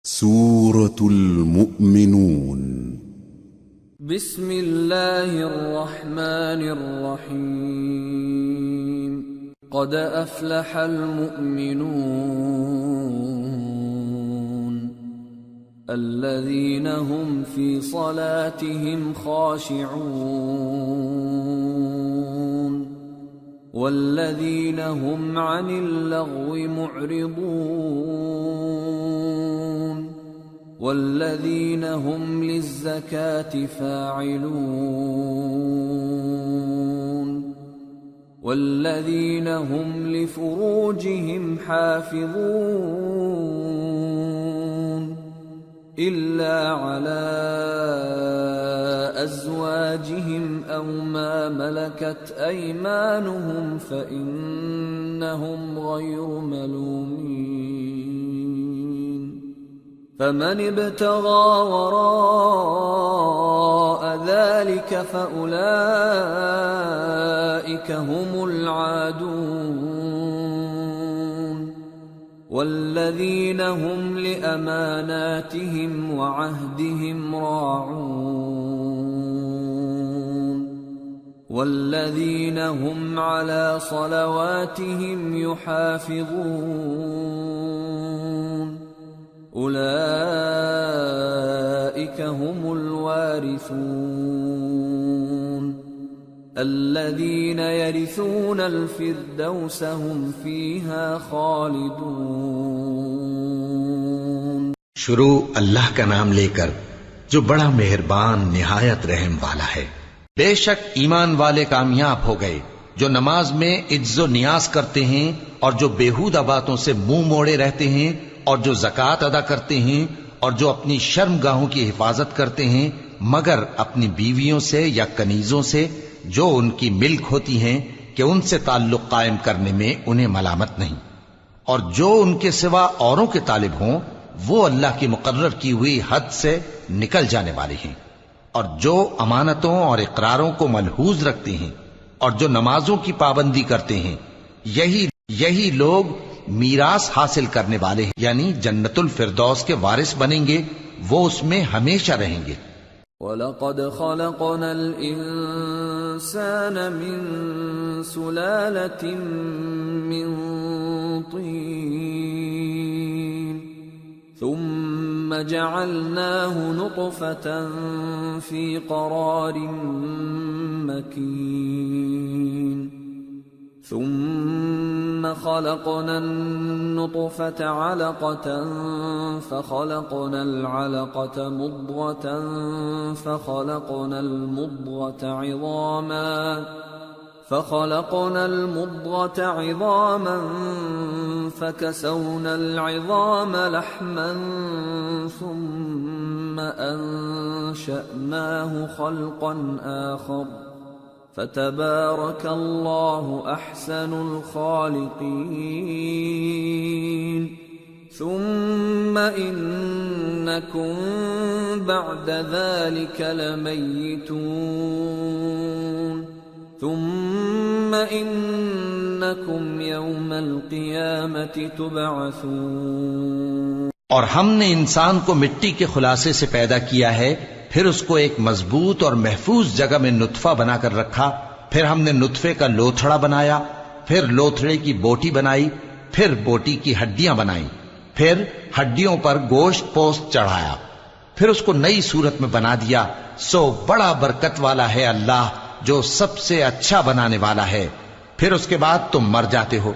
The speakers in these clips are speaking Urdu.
سورة المؤمنون بسم الله الرحمن الرحيم قد أفلح المؤمنون الذين هم في صلاتهم خاشعون والذين هم عن اللغو معرضون والذين هم للزكاة فاعلون والذين هم لفروجهم حافظون إلا على أزواجهم أو ما ملكت أيمانهم فإنهم غير ملومين فمن ابتغى وراء ذلك فأولئك هم العادون والذين هم لأماناتهم وعهدهم راعون والذين هم على صلواتهم يحافظون أولئك هم الوارثون الذين يرثون الفردوس هم فيها خالدون۔ شروع اللہ کا نام لے کر جو بڑا مہربان نہایت رحم والا ہے۔ بے شک ایمان والے کامیاب ہو گئے جو نماز میں عجز و نیاز کرتے ہیں اور جو بیہودہ باتوں سے منہ موڑے رہتے ہیں اور جو زکوٰۃ ادا کرتے ہیں اور جو اپنی شرمگاہوں کی حفاظت کرتے ہیں مگر اپنی بیویوں سے یا کنیزوں سے جو ان کی ملک ہوتی ہیں کہ ان سے تعلق قائم کرنے میں انہیں ملامت نہیں، اور جو ان کے سوا اوروں کے طالب ہوں وہ اللہ کی مقرر کی ہوئی حد سے نکل جانے والے ہیں، اور جو امانتوں اور اقراروں کو ملحوظ رکھتے ہیں اور جو نمازوں کی پابندی کرتے ہیں یہی لوگ میراث حاصل کرنے والے ہیں، یعنی جنت الفردوس کے وارث بنیں گے، وہ اس میں ہمیشہ رہیں گے۔ وَلَقَدْ خَلَقْنَا الْإِنسَانَ مِنْ سُلَالَةٍ مِّنْ طِينٍ ثُمَّ جَعَلْنَاهُ نُطْفَةً فِي قَرَارٍ مَّكِينٍ ثم خلقنا النطفة علقة فخلقنا العلقة مضغة فخلقنا المضغة عظاما فكسونا العظام لحما ثم أنشأناه خلقا آخر فتبارك الله أحسن الخالقين ثم إنكم بعد ذلك لميتون ثم إنكم يوم القيامة تبعثون۔ اور ہم نے انسان کو مٹی کے خلاصے سے پیدا کیا ہے، پھر اس کو ایک مضبوط اور محفوظ جگہ میں نطفہ بنا کر رکھا، پھر ہم نے نطفے کا لوتھڑا بنایا، پھر لوتھڑے کی بوٹی بنائی، پھر بوٹی کی ہڈیاں بنائیں، پھر ہڈیوں پر گوشت پوست چڑھایا، پھر اس کو نئی صورت میں بنا دیا۔ سو بڑا برکت والا ہے اللہ جو سب سے اچھا بنانے والا ہے۔ پھر اس کے بعد تم مر جاتے ہو،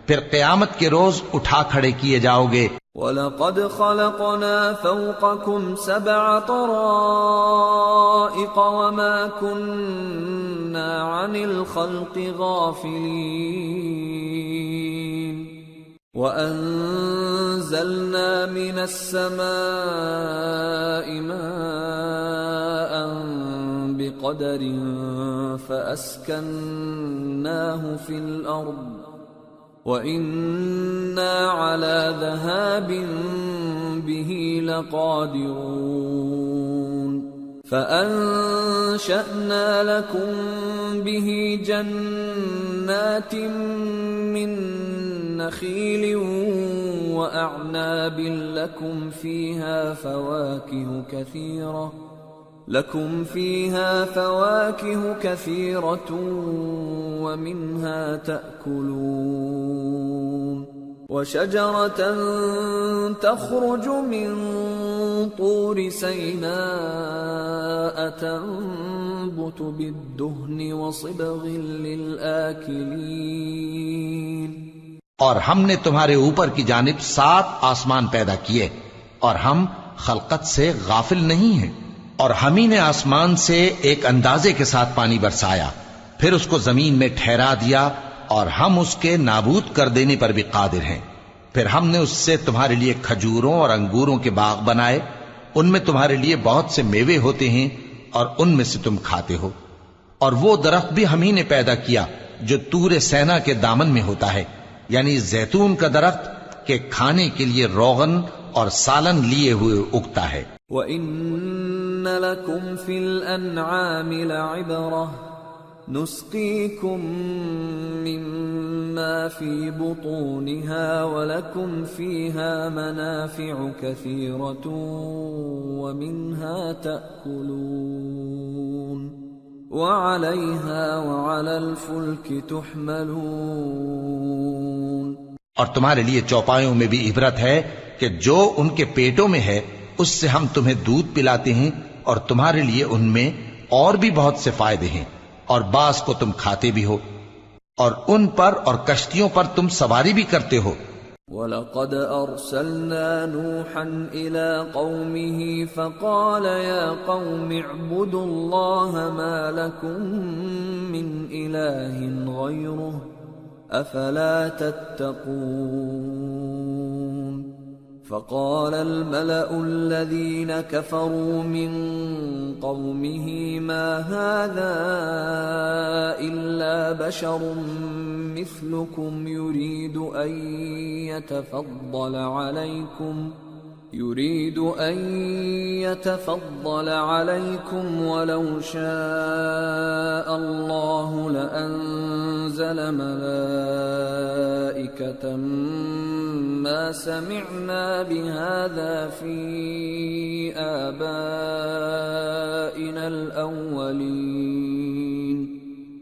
پھر قیامت کے روز اٹھا کھڑے کیے جاؤ گے۔ وَلَقَدْ خَلَقْنَا فَوْقَكُمْ سَبْعَ طَرَائِقَ وَمَا كُنَّا عَنِ الْخَلْقِ غَافِلِينَ وَأَنزَلْنَا مِنَ السَّمَاءِ مَاءً بِقَدَرٍ فَأَسْكَنَّاهُ فِي الْأَرْضِ وَإِنَّا عَلَى ذَهَابٍ بِهِ لَقَادِرُونَ فَأَنشَأْنَا لَكُم بِهِ جَنَّاتٍ مِّن نخيل وأعناب لكم فيها فواكه كثيرة ومنها تأكلون وشجرة تخرج من طور سيناء تنبت بالدهن وصبغ للآكلين. اور ہم نے تمہارے اوپر کی جانب 7 آسمان پیدا کیے اور ہم خلقت سے غافل نہیں ہیں. اور ہم ہی نے آسمان سے ایک اندازے کے ساتھ پانی برسایا، پھر اس کو زمین میں ٹھہرا دیا اور ہم اس کے نابود کر دینے پر بھی قادر ہیں. پھر ہم نے اس سے تمہارے لیے کھجوروں اور انگوروں کے باغ بنائے، ان میں تمہارے لیے بہت سے میوے ہوتے ہیں اور ان میں سے تم کھاتے ہو. اور وہ درخت بھی ہم ہی نے پیدا کیا جو طور سینا کے دامن میں ہوتا ہے، یعنی زیتون کا درخت کہ کھانے کے لیے روغن اور سالن لیے ہوئے اگتا ہے. وَإِنَّ لَكُمْ فِي الْأَنْعَامِ لَعِبْرَةً نُسْقِيكُم مِّمَّا فِي بُطُونِهَا وَلَكُمْ فِيهَا مَنَافِعُ كَثِيرَةٌ وَمِنْهَا تَأْكُلُونَ وَعَلَيْهَا وَعَلَى الْفُلْكِ تُحْمَلُونَ. اور تمہارے لیے چوپایوں میں بھی عبرت ہے کہ جو ان کے پیٹوں میں ہے اس سے ہم تمہیں دودھ پلاتے ہیں، اور تمہارے لیے ان میں اور بھی بہت سے فائدے ہیں، اور بعض کو تم کھاتے بھی ہو، اور ان پر اور کشتیوں پر تم سواری بھی کرتے ہو. وَلَقَدْ أَرْسَلْنَا نُوحًا إِلَىٰ قَوْمِهِ فَقَالَ يَا قَوْمِ اعْبُدُوا اللَّهَ مَا لَكُم مِّنْ إِلَٰهٍ غَيْرُهُ أَفَلَا تَتَّقُونَ. فقال الملأ الذين كفروا من قومه ما هذا إلا بشر مثلكم يريد أن يتفضل عليكم ولو شاء الله لأنزل ملائكة ما سمعنا بهذا في آبائنا الأولين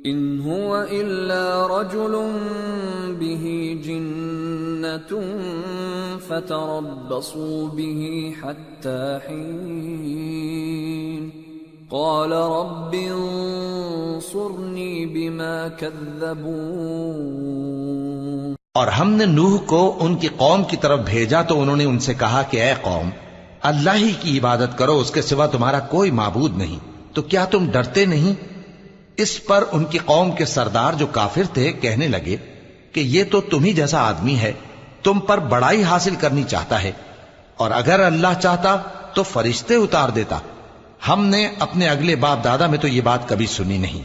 إن هو إلا رجل به جنة فتربصوا به حتى حين قال رب انصرني بما كذبون. اور ہم نے نوح کو ان کی قوم کی طرف بھیجا تو انہوں نے ان سے کہا کہ اے قوم، اللہ ہی کی عبادت کرو، اس کے سوا تمہارا کوئی معبود نہیں، تو کیا تم ڈرتے نہیں؟ اس پر ان کی قوم کے سردار جو کافر تھے کہنے لگے کہ یہ تو تم ہی جیسا آدمی ہے، تم پر بڑائی حاصل کرنی چاہتا ہے، اور اگر اللہ چاہتا تو فرشتے اتار دیتا. ہم نے اپنے اگلے باپ دادا میں تو یہ بات کبھی سنی نہیں.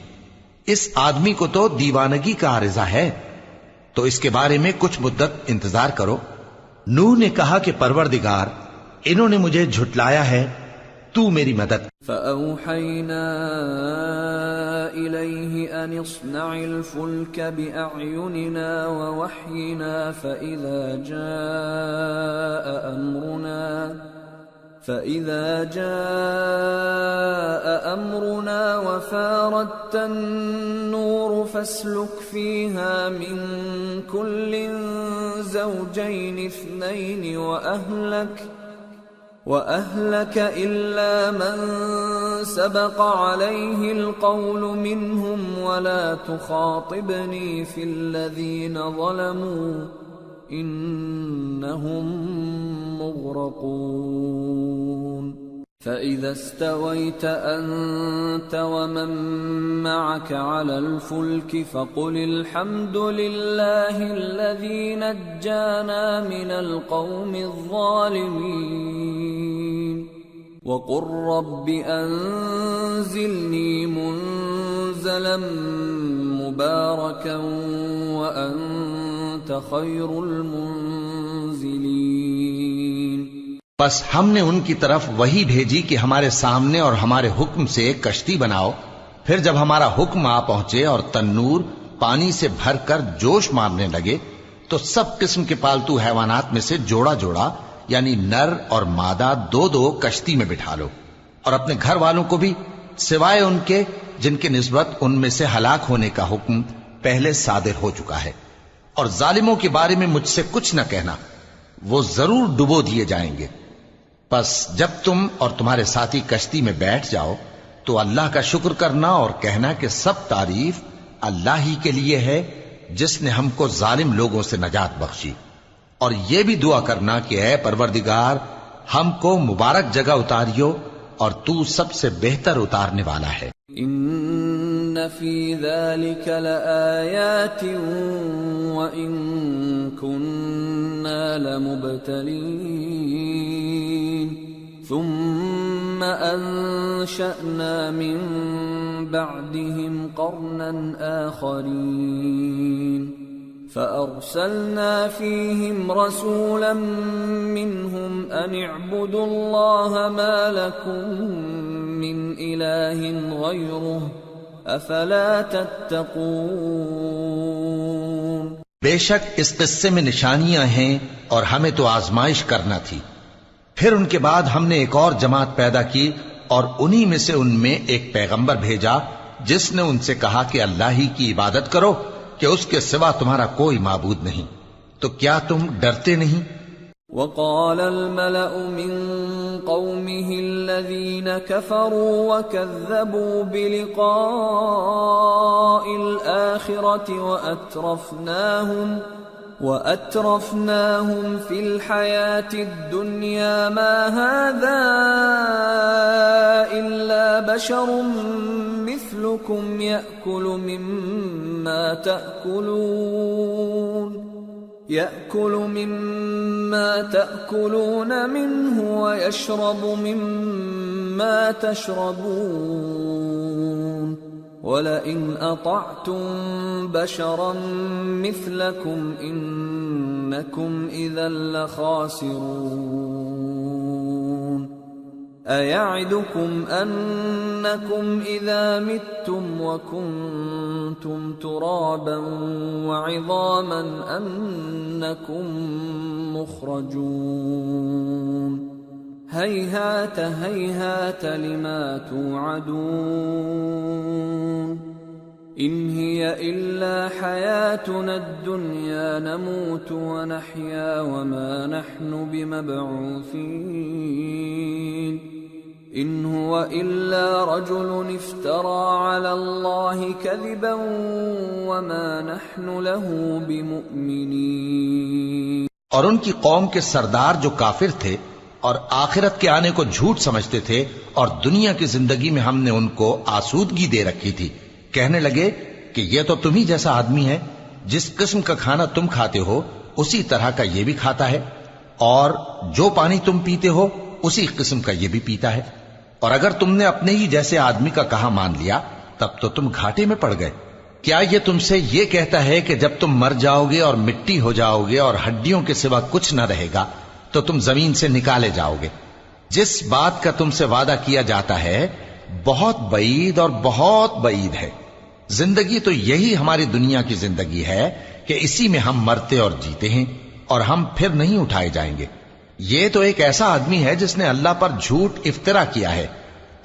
اس آدمی کو تو دیوانگی کا عارضہ ہے، تو اس کے بارے میں کچھ مدت انتظار کرو. نوح نے کہا کہ پروردگار، انہوں نے مجھے جھٹلایا ہے، تو میری مدد. فَأَوْحَيْنَا إِلَيْهِ أَنِ اصْنَعِ الْفُلْكَ بِأَعْيُنِنَا وَوَحْيِنَا فَإِذَا جَاءَ أَمْرُنَا وَفَارَتِ النُّورُ فَاسْلُكْ فِيهَا مِن كُلٍّ زَوْجَيْنِ اثْنَيْنِ وَأَهْلَكَ إِلَّا مَن سَبَقَ عَلَيْهِ الْقَوْلُ مِنْهُمْ وَلَا تُخَاطِبْنِي فِي الَّذِينَ ظَلَمُوا إِنَّهُمْ مُغْرَقُونَ. فَإِذَا اسْتَوَيْتَ أَنْتَ وَمَن مَّعَكَ عَلَى الْفُلْكِ فَقُلِ الْحَمْدُ لِلَّهِ الَّذِي نَجَّانَا مِنَ الْقَوْمِ الظَّالِمِينَ وَقُلْ رَبِّ أَنزِلْنِي مُنزَلًا مُبَارَكًا وَأَنتَ خَيْرُ الْمُنزِلِينَ. بس ہم نے ان کی طرف وہی بھیجی کہ ہمارے سامنے اور ہمارے حکم سے ایک کشتی بناؤ. پھر جب ہمارا حکم آ پہنچے اور تنور پانی سے بھر کر جوش مارنے لگے تو سب قسم کے پالتو حیوانات میں سے جوڑا جوڑا یعنی نر اور مادہ دو دو کشتی میں بٹھا لو، اور اپنے گھر والوں کو بھی سوائے ان کے جن کے نسبت ان میں سے ہلاک ہونے کا حکم پہلے صادر ہو چکا ہے، اور ظالموں کے بارے میں مجھ سے کچھ نہ کہنا، وہ ضرور ڈبو دیے جائیں گے۔ پس جب تم اور تمہارے ساتھی کشتی میں بیٹھ جاؤ تو اللہ کا شکر کرنا اور کہنا کہ سب تعریف اللہ ہی کے لیے ہے جس نے ہم کو ظالم لوگوں سے نجات بخشی، اور یہ بھی دعا کرنا کہ اے پروردگار ہم کو مبارک جگہ اتاریو اور تو سب سے بہتر اتارنے والا ہے۔ ان فی ذلک لآیات وان کننا لمبتلین ثم انشأنا من بعدهم قرنا آخرین فأرسلنا فيهم رسولا منهم أن اعبدوا الله ما لكم من إله غيره أفلا تتقون۔ بے شک اس قصے میں نشانیاں ہیں اور ہمیں تو آزمائش کرنا تھی، پھر ان کے بعد ہم نے ایک اور جماعت پیدا کی اور انہی میں سے ان میں ایک پیغمبر بھیجا جس نے ان سے کہا کہ اللہ ہی کی عبادت کرو کہ اس کے سوا تمہارا کوئی معبود نہیں، تو کیا تم ڈرتے نہیں؟ وقال الملأ من قومه الذين كفروا وكذبوا بلقاء الآخرة وأترفناهم في الحياة الدنيا ما هذا إلا بشر مثلكم يأكل مما تأكلون منه ويشرب مما تشربون وَلَئِنْ أَطَعْتُمْ بَشَرًا مِثْلَكُمْ إِنَّكُمْ إِذًا لَخَاسِرُونَ أَيَعِدُكُمْ أَنَّكُمْ إِذَا مِتُّمْ وَكُنْتُمْ تُرَابًا وَعِظَامًا أَنَّكُمْ مُخْرَجُونَ هيهات هيهات لما توعدون إن هي إلا حياتنا الدنيا نموت ونحيا وما نحن بمبعوثين إن هو إلا رجل افترى على الله كذبا وما نحن له بمؤمنين۔ اور ان کی قوم کے سردار جو کافر تھے اور آخرت کے آنے کو جھوٹ سمجھتے تھے اور دنیا کی زندگی میں ہم نے ان کو آسودگی دے رکھی تھی، کہنے لگے کہ یہ تو تم ہی جیسا آدمی ہے، جس قسم کا کھانا تم کھاتے ہو اسی طرح کا یہ بھی کھاتا ہے، اور جو پانی تم پیتے ہو اسی قسم کا یہ بھی پیتا ہے، اور اگر تم نے اپنے ہی جیسے آدمی کا کہا مان لیا تب تو تم گھاٹے میں پڑ گئے۔ کیا یہ تم سے یہ کہتا ہے کہ جب تم مر جاؤ گے اور مٹی ہو جاؤ گے اور ہڈیوں کے سوا کچھ نہ رہے گا تو تم زمین سے نکالے جاؤ گے؟ جس بات کا تم سے وعدہ کیا جاتا ہے بہت بعید اور بہت بعید ہے۔ زندگی تو یہی ہماری دنیا کی زندگی ہے کہ اسی میں ہم مرتے اور جیتے ہیں، اور ہم پھر نہیں اٹھائے جائیں گے۔ یہ تو ایک ایسا آدمی ہے جس نے اللہ پر جھوٹ افطرا کیا ہے،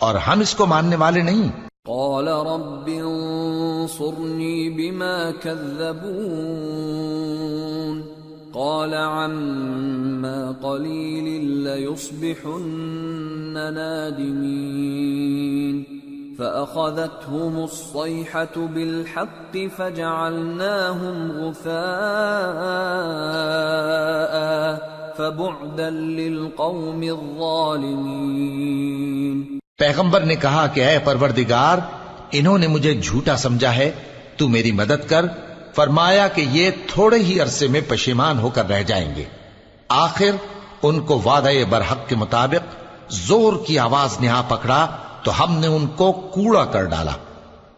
اور ہم اس کو ماننے والے نہیں۔ قال رب انصرني بما كذبون قال عما قليل ليصبحن نادمين فأخذتهم الصيحة بالحق فجعلناهم غثاء فبعدا للقوم الظالمين۔ پیغمبر نے کہا کہ اے پروردگار انہوں نے مجھے جھوٹا سمجھا ہے، تو میری مدد کر۔ فرمایا کہ یہ تھوڑے ہی عرصے میں پشیمان ہو کر رہ جائیں گے۔ آخر ان کو وعدہ برحق کے مطابق زور کی آواز نے آ پکڑا تو ہم نے ان کو کوڑا کر ڈالا،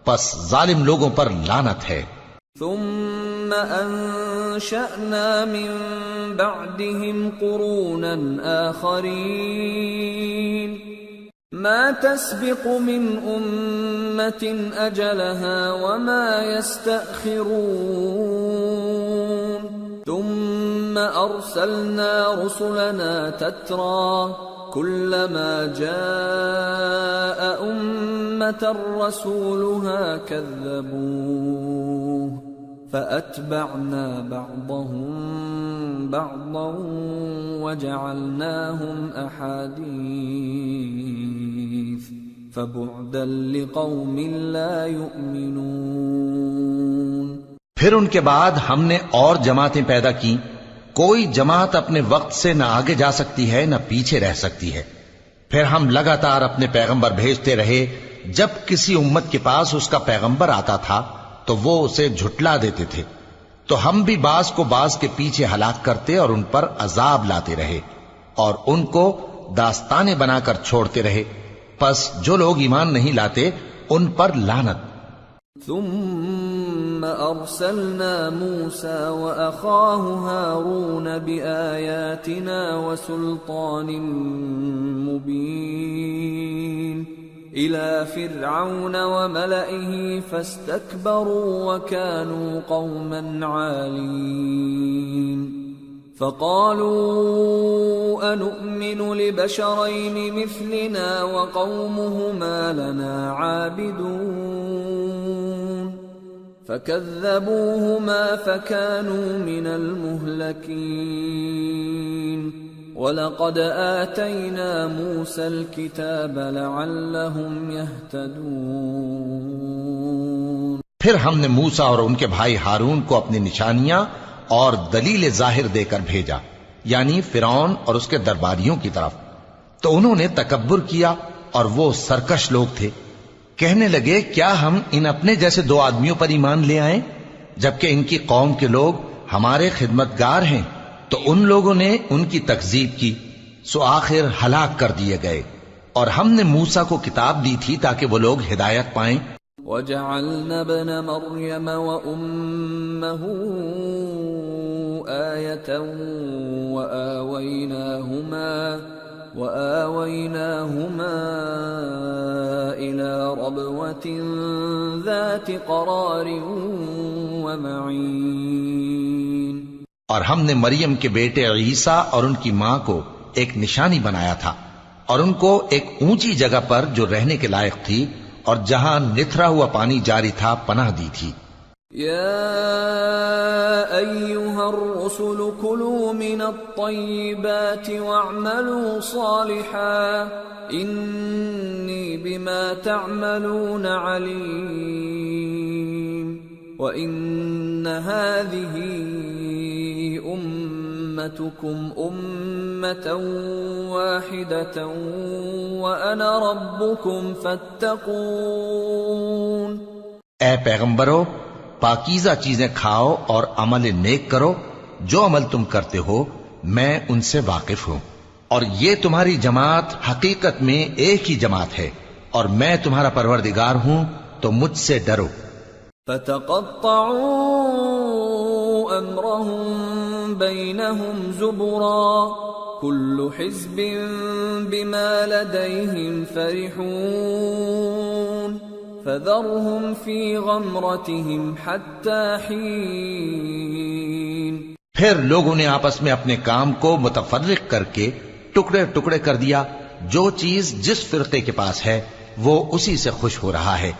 پس ظالم لوگوں پر لعنت ہے۔ ثم انشأنا من بعدهم قرونا آخرين ما تسبق من أمة أجلها وما يستأخرون ثم أرسلنا رسلنا تترى كلما جاء أمة رسولها كذبوه فأتبعنا بعضهم بعضا وجعلناهم أحاديث فبعدا لقوم لا يؤمنون۔ پھر ان کے بعد ہم نے اور جماعتیں پیدا کی، کوئی جماعت اپنے وقت سے نہ آگے جا سکتی ہے نہ پیچھے رہ سکتی ہے۔ پھر ہم لگاتار اپنے پیغمبر بھیجتے رہے، جب کسی امت کے پاس اس کا پیغمبر آتا تھا تو وہ اسے جھٹلا دیتے تھے، تو ہم بھی بعض کو بعض کے پیچھے ہلاک کرتے اور ان پر عذاب لاتے رہے اور ان کو داستانے بنا کر چھوڑتے رہے، پس جو لوگ ایمان نہیں لاتے ان پر لعنت۔ ثم أرسلنا موسى وأخاه هارون بآياتنا وسلطان مبين إلى فرعون وملئه فاستكبروا وكانوا قوما عالين فقالوا أنؤمن لبشرين مثلنا وقومهما لنا عابدون فكذبوهما فكانوا من المهلكين وَلَقَدْ آتَيْنَا مُوسَى الْكِتَابَ لَعَلَّهُمْ يَهْتَدُونَ۔ پھر ہم نے موسیٰ اور ان کے بھائی ہارون کو اپنی نشانیاں اور دلیل ظاہر دے کر بھیجا، یعنی فرعون اور اس کے درباریوں کی طرف، تو انہوں نے تکبر کیا اور وہ سرکش لوگ تھے، کہنے لگے کیا ہم ان اپنے جیسے دو آدمیوں پر ایمان لے آئیں جبکہ ان کی قوم کے لوگ ہمارے خدمتگار ہیں۔ تو ان لوگوں نے ان کی تکذیب کی، سو آخر ہلاک کر دیے گئے، اور ہم نے موسیٰ کو کتاب دی تھی تاکہ وہ لوگ ہدایت پائیں۔ وَجَعَلْنَا ابْنَ مَرْيَمَ وَأُمَّهُ آيَةً وَآوَيْنَاهُمَا إِلَى رَبْوَةٍ ذَاتِ قَرَارٍ وَمَعِينٍ۔ اور ہم نے مریم کے بیٹے عیسیٰ اور ان کی ماں کو ایک نشانی بنایا تھا، اور ان کو ایک اونچی جگہ پر جو رہنے کے لائق تھی اور جہاں نتھرا ہوا پانی جاری تھا پناہ دی تھی۔ یا ایھا الرسل کلوا من الطیبات واعملوا صالحا انی بما تعملون علیم وَإِنَّ هَذِهِ أُمَّتُكُمْ أُمَّةً وَاحِدَةً وَأَنَا رَبُّكُمْ فَاتَّقُونِ۔ اے پیغمبرو، پاکیزہ چیزیں کھاؤ اور عمل نیک کرو، جو عمل تم کرتے ہو میں ان سے واقف ہوں، اور یہ تمہاری جماعت حقیقت میں ایک ہی جماعت ہے، اور میں تمہارا پروردگار ہوں تو مجھ سے ڈرو۔ فَتَقَطَّعُوا أَمْرَهُمْ بَيْنَهُمْ زُبُرًا كُلُّ حِزْبٍ بِمَا لَدَيْهِمْ فَرِحُونَ فَذَرْهُمْ فِي غَمْرَتِهِمْ حَتَّى حِينٍ۔ پھر لوگوں نے آپس میں اپنے کام کو متفرق کر کے ٹکڑے ٹکڑے کر دیا، جو چیز جس فرقے کے پاس ہے وہ اسی سے خوش ہو رہا ہے،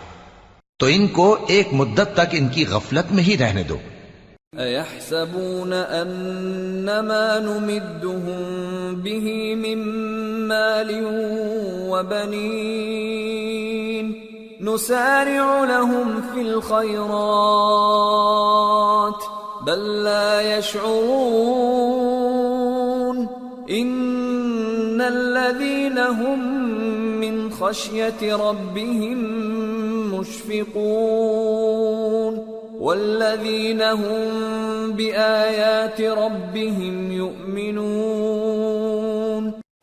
تو ان کو ایک مدت تک ان کی غفلت میں ہی رہنے دو۔ اَيَحْسَبُونَ أَنَّمَا نُمِدُّهُم بِهِ مِن مَّالٍ وَبَنِينَ نُسَارِعُ لَهُمْ فِي الْخَيْرَاتِ بَل لَّا يَشْعُرُونَ إِنَّ الَّذِينَ هُم مِّن خَشْيَةِ رَبِّهِم مشفقون والذین هم بآیات ربهم یؤمنون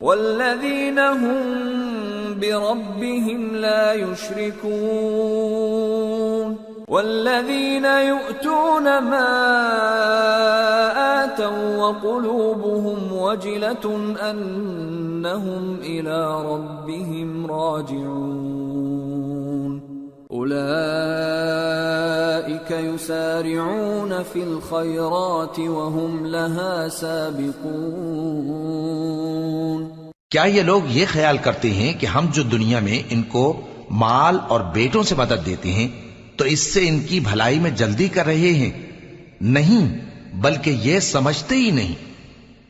والذین هم بربهم لا یشرکون والذین یؤتون ما آتوا وقلوبهم وجلة انهم الى ربهم راجعون أولئك يسارعون في الخيرات وهم لها سابقون۔ کیا یہ لوگ یہ خیال کرتے ہیں کہ ہم جو دنیا میں ان کو مال اور بیٹوں سے مدد دیتے ہیں تو اس سے ان کی بھلائی میں جلدی کر رہے ہیں؟ نہیں، بلکہ یہ سمجھتے ہی نہیں۔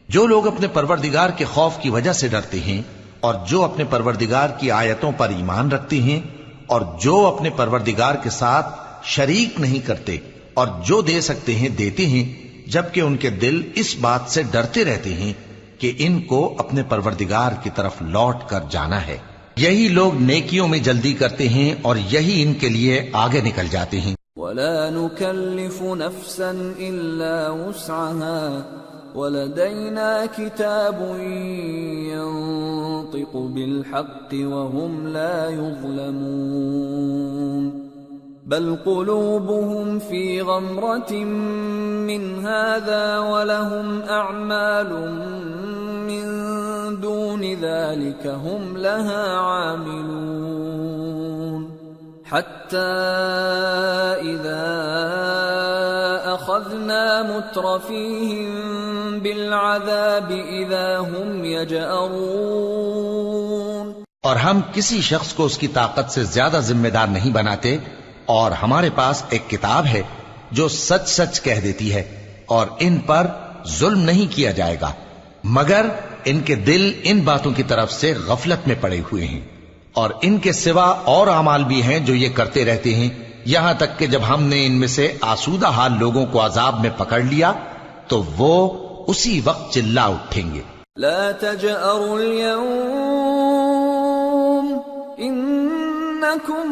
جو لوگ اپنے پروردگار کے خوف کی وجہ سے ڈرتے ہیں اور جو اپنے پروردگار کی آیتوں پر ایمان رکھتے ہیں اور جو اپنے پروردگار کے ساتھ شریک نہیں کرتے اور جو دے سکتے ہیں دیتے ہیں، جبکہ ان کے دل اس بات سے ڈرتے رہتے ہیں کہ ان کو اپنے پروردگار کی طرف لوٹ کر جانا ہے، یہی لوگ نیکیوں میں جلدی کرتے ہیں اور یہی ان کے لیے آگے نکل جاتے ہیں۔ ولا نكلف نفسا إلا وسعها ولدينا كتاب ينطق بالحق وهم لا يظلمون بل قلوبهم في غمرة من هذا ولهم أعمال من دون ذلك هم لها عاملون حتى إذا أخذنا مترفيهم بالعذاب إذا هم يجأرون۔ اور ہم کسی شخص کو اس کی طاقت سے زیادہ ذمہ دار نہیں بناتے، اور ہمارے پاس ایک کتاب ہے جو سچ سچ کہہ دیتی ہے، اور ان پر ظلم نہیں کیا جائے گا، مگر ان کے دل ان باتوں کی طرف سے غفلت میں پڑے ہوئے ہیں، اور ان کے سوا اور اعمال بھی ہیں جو یہ کرتے رہتے ہیں، یہاں تک کہ جب ہم نے ان میں سے آسودہ حال لوگوں کو عذاب میں پکڑ لیا تو وہ اسی وقت چلا اٹھیں گے۔ لا تجأروا اليوم إنكم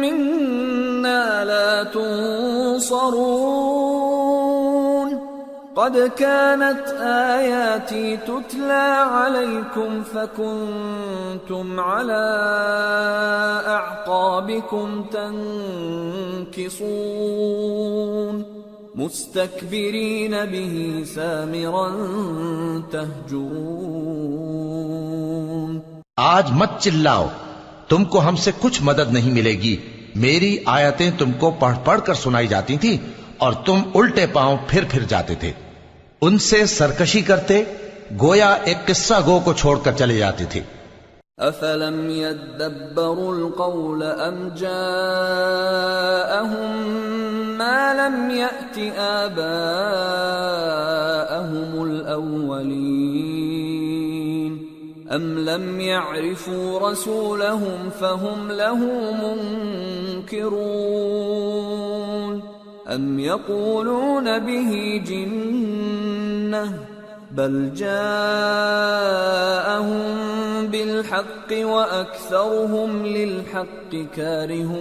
منا لا تنصرون قد كانت آياتي تتلى عليكم فكنتم على أعقابكم تنكصون مستكبرين به سامرا تهجرون۔ آج مت چلاؤ، تم کو ہم سے کچھ مدد نہیں ملے گی، میری آیتیں تم کو پڑھ پڑھ کر سنائی جاتی تھی اور تم الٹے پاؤں پھر پھر جاتے تھے، ان سے سرکشی کرتے گویا ایک قصہ گو کو چھوڑ کر چلے جاتے تھے۔ أفلم يدبروا القول أم جاءهم ما لم يأت آباءهم الأولين أم لم يعرفوا رسولهم فهم له منكرون أم يقولون به جنة بل جاءهم بالحق وأكثرهم للحق كارهون۔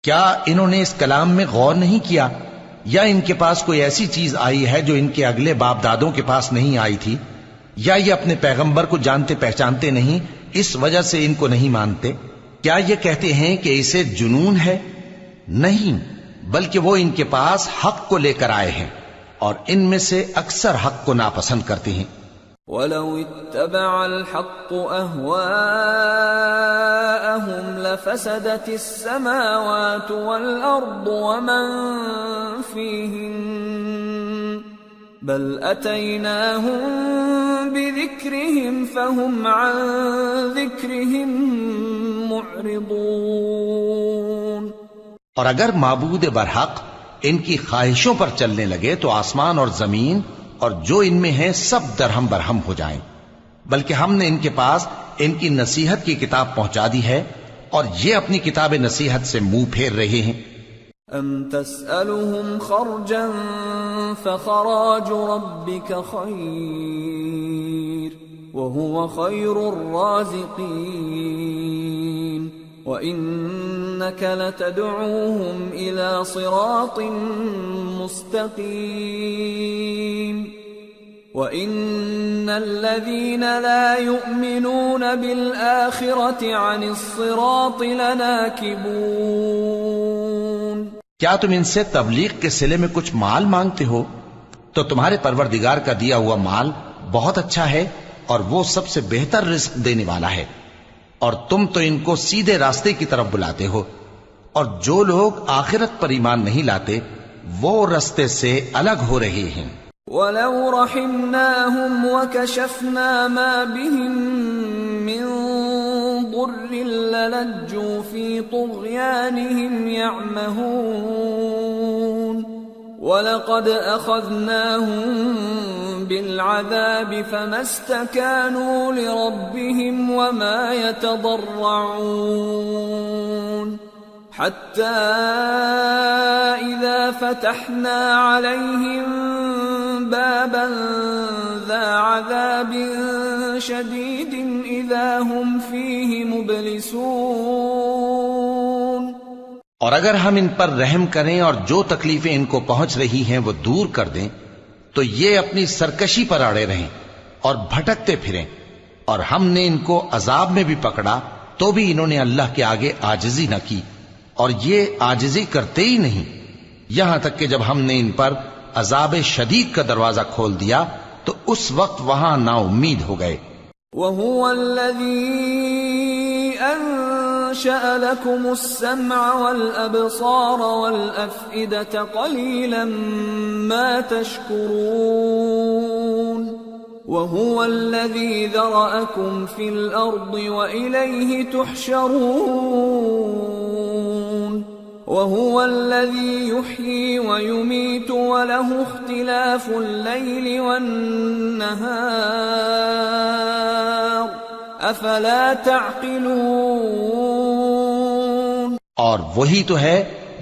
کیا انہوں نے اس کلام میں غور نہیں کیا، یا ان کے پاس کوئی ایسی چیز آئی ہے جو ان کے اگلے باپ دادوں کے پاس نہیں آئی تھی، یا یہ اپنے پیغمبر کو جانتے پہچانتے نہیں اس وجہ سے ان کو نہیں مانتے؟ کیا یہ کہتے ہیں کہ اسے جنون ہے؟ نہیں، بلکہ وہ ان کے پاس حق کو لے کر آئے ہیں اور ان میں سے اکثر حق کو ناپسند کرتے ہیں۔ وَلَوِ اتَّبَعَ الْحَقُّ أَهْوَاءَهُمْ لَفَسَدَتِ السَّمَاوَاتُ وَالْأَرْضُ وَمَنْ فِيهِنَّ بَلْ أَتَيْنَاهُمْ بِذِكْرِهِمْ فَهُمْ عَنْ ذِكْرِهِمْ مُعْرِضُونَ۔ اور اگر معبود برحق ان کی خواہشوں پر چلنے لگے تو آسمان اور زمین اور جو ان میں ہیں سب درہم برہم ہو جائیں، بلکہ ہم نے ان کے پاس ان کی نصیحت کی کتاب پہنچا دی ہے اور یہ اپنی کتاب نصیحت سے منہ پھیر رہے ہیں۔ ام تسألهم خرجا فخراج ربك خير وهو خير الرازقين وإنك لتدعوهم إلى صراط مستقيم وإن الذين لا يؤمنون بالآخرة عن الصراط لناكبون۔ کیا تم ان سے تبلیغ کے صلے میں کچھ مال مانگتے ہو؟ تو تمہارے پروردگار کا دیا ہوا مال بہت اچھا ہے اور وہ سب سے بہتر رزق دینے والا ہے، اور تم تو ان کو سیدھے راستے کی طرف بلاتے ہو، اور جو لوگ آخرت پر ایمان نہیں لاتے وہ راستے سے الگ ہو رہے ہیں۔ وَلَوْ رَحِمْنَاهُمْ وَكَشَفْنَا مَا بِهِمْ مِنْ ضُرٍّ لَلَجُّوا فِي طُغْيَانِهِمْ يَعْمَهُونَ وَلَقَدْ أَخَذْنَاهُمْ بِالْعَذَابِ فَمَا اسْتَكَانُوا لِرَبِّهِمْ وَمَا يَتَضَرَّعُونَ حَتَّى إِذَا فَتَحْنَا عَلَيْهِمْ بَابًا ذَا عَذَابٍ شَدِيدٍ إِذَا هُمْ فِيهِ مُبْلِسُونَ۔ اور اگر ہم ان پر رحم کریں اور جو تکلیفیں ان کو پہنچ رہی ہیں وہ دور کر دیں تو یہ اپنی سرکشی پر اڑے رہیں اور بھٹکتے پھریں، اور ہم نے ان کو عذاب میں بھی پکڑا تو بھی انہوں نے اللہ کے آگے عاجزی نہ کی، اور یہ عاجزی کرتے ہی نہیں، یہاں تک کہ جب ہم نے ان پر عذاب شدید کا دروازہ کھول دیا تو اس وقت وہاں نا امید ہو گئے۔ وَهُوَ الَّذِي أَنشَأَ لَكُمُ السَّمْعَ وَالْأَبْصَارَ وَالْأَفْئِدَةَ قَلِيلًا مَا تَشْكُرُونَ وَهُوَ الَّذِي ذَرَأَكُمْ فِي الْأَرْضِ وَإِلَيْهِ تُحْشَرُونَ وَهُوَ الَّذِي يُحْيِي وَيُمِيتُ وَلَهُ اخْتِلَافُ اللَّيْلِ وَالنَّهَارِ أَفَلَا تَعْقِلُونَ۔ اور وہی تو ہے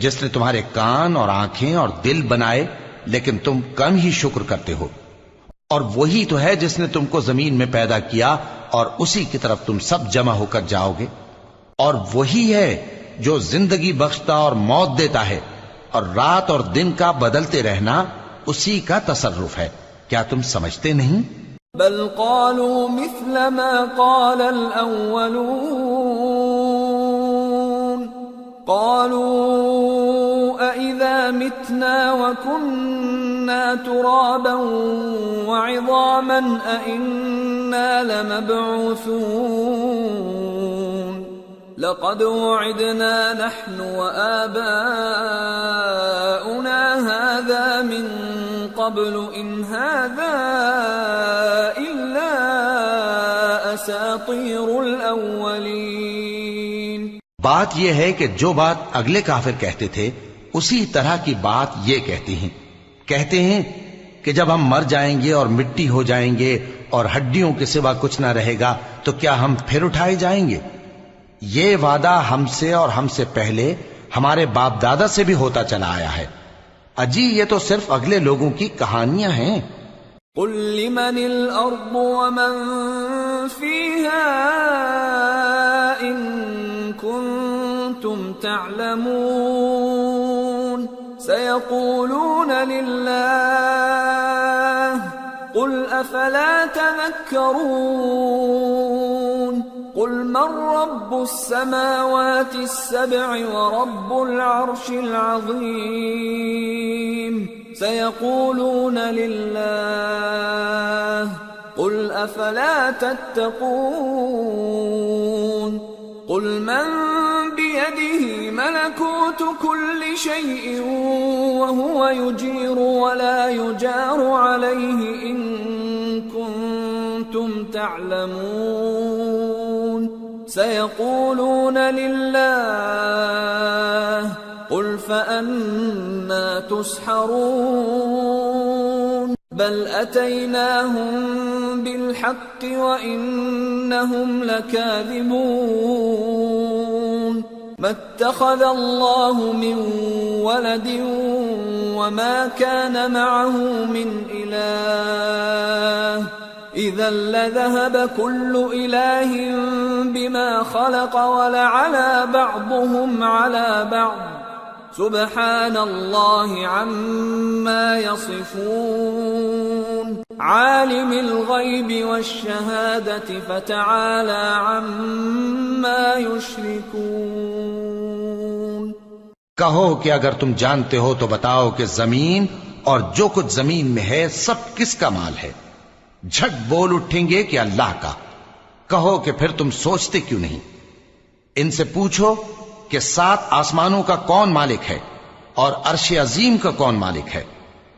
جس نے تمہارے کان اور آنکھیں اور دل بنائے لیکن تم کم ہی شکر کرتے ہو، اور وہی تو ہے جس نے تم کو زمین میں پیدا کیا اور اسی کی طرف تم سب جمع ہو کر جاؤ گے، اور وہی ہے جو زندگی بخشتا اور موت دیتا ہے، اور رات اور دن کا بدلتے رہنا اسی کا تصرف ہے، کیا تم سمجھتے نہیں؟ بل قالوا مثل ما قال الأولون قالوا أإذا متنا وكنا ترابا وعظاما أإنا لمبعوثون لقد وعدنا نحن وآباؤنا هذا من قبل إن هذا إلا أساطير الأولين۔ بات یہ ہے کہ جو بات اگلے کافر کہتے تھے اسی طرح کی بات یہ کہتے ہیں کہ جب ہم مر جائیں گے اور مٹی ہو جائیں گے اور ہڈیوں کے سوا کچھ نہ رہے گا تو کیا ہم پھر اٹھائے جائیں گے؟ یہ وعدہ ہم سے اور ہم سے پہلے ہمارے باپ دادا سے بھی ہوتا چلا آیا ہے، اجی یہ تو صرف اگلے لوگوں کی کہانیاں ہیں۔ قل لمن الأرض ومن فيها إن كنتم تعلمون سيقولون لله قل أفلا تذكرون قل من رب السماوات السبع ورب العرش العظيم سيقولون لله قل أفلا تتقون قل من بيده ملكوت كل شيء وهو يجير ولا يجار عليه إن كنتم تعلمون سيقولون لله قل فأنا تسحرون بل أتيناهم بالحق وإنهم لكاذبون ما اتخذ الله من ولد وما كان معه من إله إذا لذهب كل إله بما خلق ولعلى بعضهم على بعض سبحان الله عما يصفون عالم الغيب والشهادة فتعالى عما يشركون۔ کہو کہ اگر تم جانتے ہو تو بتاؤ کہ زمین اور جو کچھ زمین میں ہے سب کس کا مال ہے؟ جھٹ بول اٹھیں گے کہ اللہ کا، کہو کہ پھر تم سوچتے کیوں نہیں؟ ان سے پوچھو کہ 7 آسمانوں کا کون مالک ہے اور عرش عظیم کا کون مالک ہے؟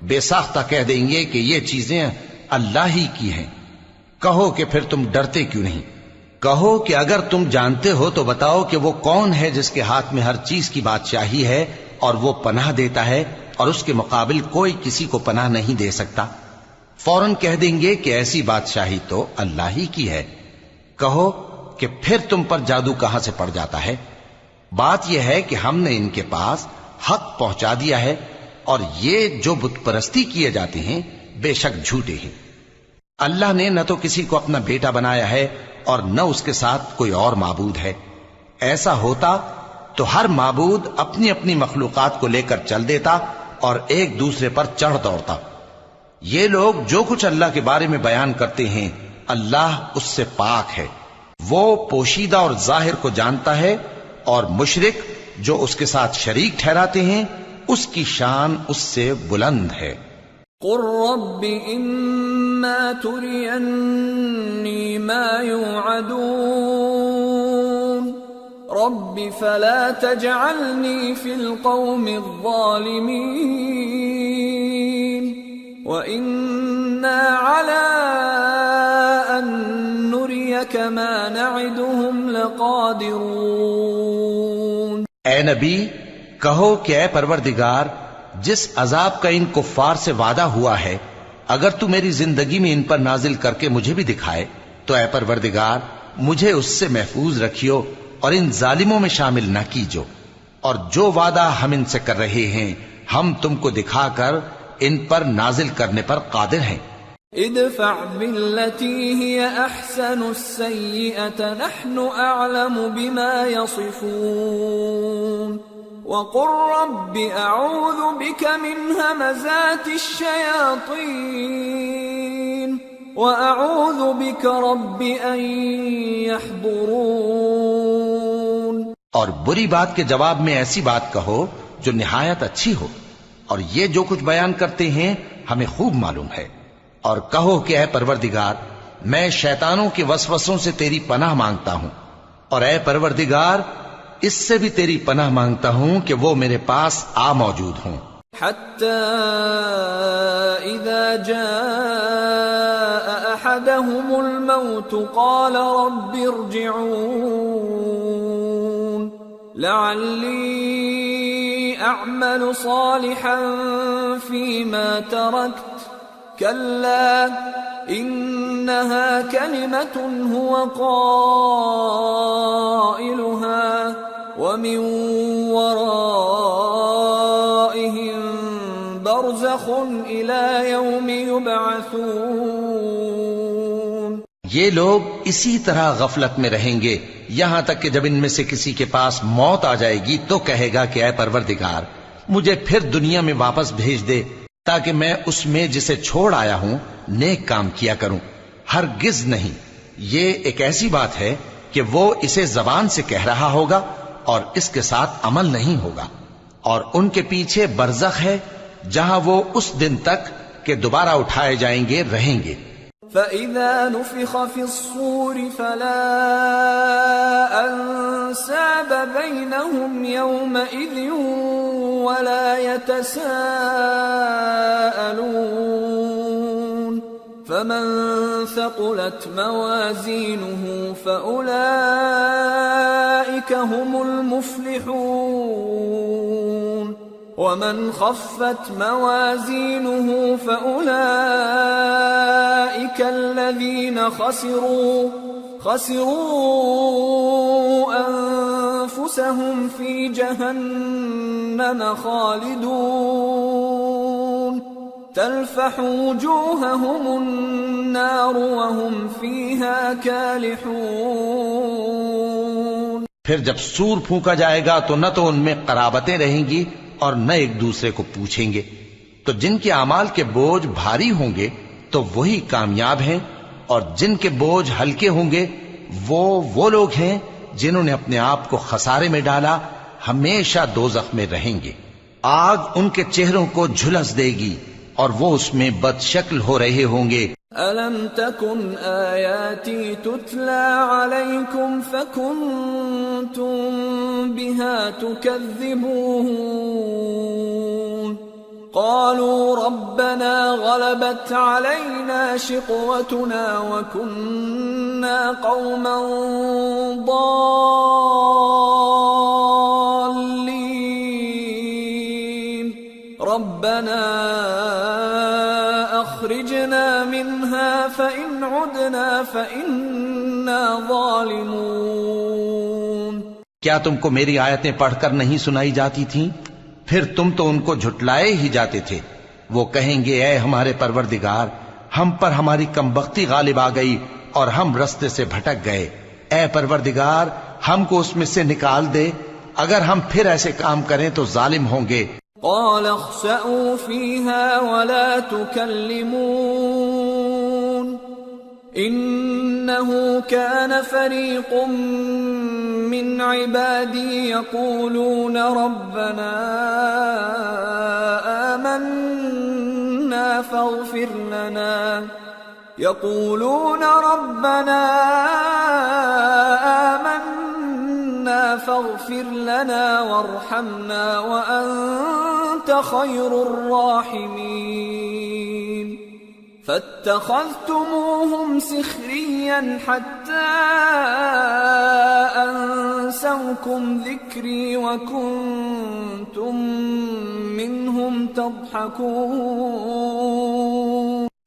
بے ساختہ کہہ دیں گے کہ یہ چیزیں اللہ ہی کی ہیں۔ کہو کہ پھر تم ڈرتے کیوں نہیں؟ کہو کہ اگر تم جانتے ہو تو بتاؤ کہ وہ کون ہے جس کے ہاتھ میں ہر چیز کی بادشاہی ہے اور وہ پناہ دیتا ہے اور اس کے مقابل کوئی کسی کو پناہ نہیں دے سکتا؟ فوراً کہہ دیں گے کہ ایسی بادشاہی تو اللہ ہی کی ہے۔ کہو کہ پھر تم پر جادو کہاں سے پڑ جاتا ہے؟ بات یہ ہے کہ ہم نے ان کے پاس حق پہنچا دیا ہے، اور یہ جو بت پرستی کیے جاتے ہیں بے شک جھوٹے ہیں۔ اللہ نے نہ تو کسی کو اپنا بیٹا بنایا ہے اور نہ اس کے ساتھ کوئی اور معبود ہے۔ ایسا ہوتا تو ہر معبود اپنی اپنی مخلوقات کو لے کر چل دیتا اور ایک دوسرے پر چڑھ دوڑتا۔ یہ لوگ جو کچھ اللہ کے بارے میں بیان کرتے ہیں اللہ اس سے پاک ہے، وہ پوشیدہ اور ظاہر کو جانتا ہے، اور مشرک جو اس کے ساتھ شریک ٹھہراتے ہیں اس کی شان اس سے بلند ہے۔ قل رب اما ترینی ما یوعدون رب فلا تجعلنی فی القوم الظالمین وَإِنَّا عَلَىٰ أَن نُّرِيَكَ مَا نَعِدُهُمْ لَقَادِرُونَ۔ اے نبی کہو کہ اے پروردگار، جس عذاب کا ان کفار سے وعدہ ہوا ہے اگر تو میری زندگی میں ان پر نازل کر کے مجھے بھی دکھائے تو اے پروردگار مجھے اس سے محفوظ رکھیو اور ان ظالموں میں شامل نہ کیجو، اور جو وعدہ ہم ان سے کر رہے ہیں ہم تم کو دکھا کر ان پر نازل کرنے پر قادر ہیں۔ ادفع بالتي هي احسن السيئة نحن اعلم بما يصفون وقل رب اعوذ بك من همزات الشياطين واعوذ بك رب ان يحضرون۔ اور بری بات کے جواب میں ایسی بات کہو جو نہایت اچھی ہو، اور یہ جو کچھ بیان کرتے ہیں ہمیں خوب معلوم ہے۔ اور کہو کہ اے پروردگار میں شیطانوں کے وسوسوں سے تیری پناہ مانگتا ہوں، اور اے پروردگار اس سے بھی تیری پناہ مانگتا ہوں کہ وہ میرے پاس آ موجود ہوں۔ حتى اذا جاء احدهم الموت قال رب ارجعون لعلی اعمل صالحا فيما تركت كلا انها كلمة هو قائلها ومن ورائهم برزخ الى يوم يبعثون۔ یہ لوگ اسی طرح غفلت میں رہیں گے یہاں تک کہ جب ان میں سے کسی کے پاس موت آ جائے گی تو کہے گا کہ اے پروردگار مجھے پھر دنیا میں واپس بھیج دے تاکہ میں اس میں جسے چھوڑ آیا ہوں نیک کام کیا کروں۔ ہرگز نہیں، یہ ایک ایسی بات ہے کہ وہ اسے زبان سے کہہ رہا ہوگا اور اس کے ساتھ عمل نہیں ہوگا، اور ان کے پیچھے برزخ ہے جہاں وہ اس دن تک کہ دوبارہ اٹھائے جائیں گے رہیں گے۔ فَإِذَا نُفِخَ فِي الصُّورِ فَلَا أَنْسَابَ بَيْنَهُمْ يَوْمَئِذٍ وَلَا يَتَسَاءَلُونَ فَمَنْ ثَقُلَتْ مَوَازِينُهُ فَأُولَئِكَ هُمُ الْمُفْلِحُونَ وَمَنْ خَفَّتْ مَوَازِينُهُ فَأُولَئِكَ الَّذِينَ خَسِرُوا أَنفُسَهُمْ فِي جَهَنَّمَ خَالِدُونَ تَلْفَحُ وُجُوهَهُمُ النَّارُ وَهُمْ فِيهَا كَالِحُونَ۔ پھر جب سور پھونکا جائے گا تو نہ تو ان میں قرابتیں رہیں گی اور نہ ایک دوسرے کو پوچھیں گے، تو جن کے اعمال کے بوجھ بھاری ہوں گے تو وہی کامیاب ہیں، اور جن کے بوجھ ہلکے ہوں گے وہ لوگ ہیں جنہوں نے اپنے آپ کو خسارے میں ڈالا، ہمیشہ دوزخ میں رہیں گے۔ آگ ان کے چہروں کو جھلس دے گی اور وہ اس میں بد شکل ہو رہے ہوں گے۔ ألم تكن آياتي تتلى عليكم فكنتم بها تكذبون قالوا ربنا غلبت علينا شقوتنا وكنا قوما ضالين ربنا أخرجنا منها فإن عدنا فإنا ظالمون کیا تم کو میری آیتیں پڑھ کر نہیں سنائی جاتی تھیں؟ پھر تم تو ان کو جھٹلائے ہی جاتے تھے۔ وہ کہیں گے اے ہمارے پروردگار، ہم پر ہماری کمبختی غالب آ گئی اور ہم رستے سے بھٹک گئے۔ اے پروردگار، ہم کو اس میں سے نکال دے، اگر ہم پھر ایسے کام کریں تو ظالم ہوں گے۔ قال اخسئوا فيها ولا تكلمون إنه كان فريق من عبادي يقولون ربنا آمنا فاغفر لنا فاغفر لنا وارحمنا وأنت خير الراحمين فاتخذتموهم سخريا حتى أنسوكم ذكري وكنتم منهم تضحكون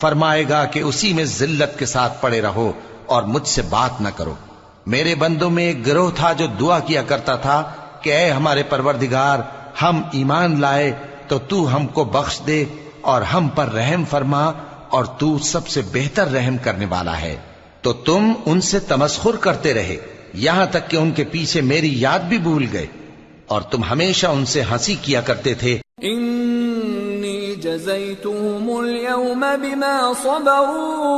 فرمائے گا کہ اسی میں ذلت کے ساتھ پڑے رہو اور مجھ سے بات نہ کرو۔ میرے بندوں میں ایک گروہ تھا جو دعا کیا کرتا تھا کہ اے ہمارے پروردگار، ہم ایمان لائے تو تو ہم کو بخش دے اور ہم پر رحم فرما، اور تو سب سے بہتر رحم کرنے والا ہے۔ تو تم ان سے تمسخر کرتے رہے یہاں تک کہ ان کے پیچھے میری یاد بھی بھول گئے، اور تم ہمیشہ ان سے ہنسی کیا کرتے تھے۔ انی جزیتهم اليوم بما صبروا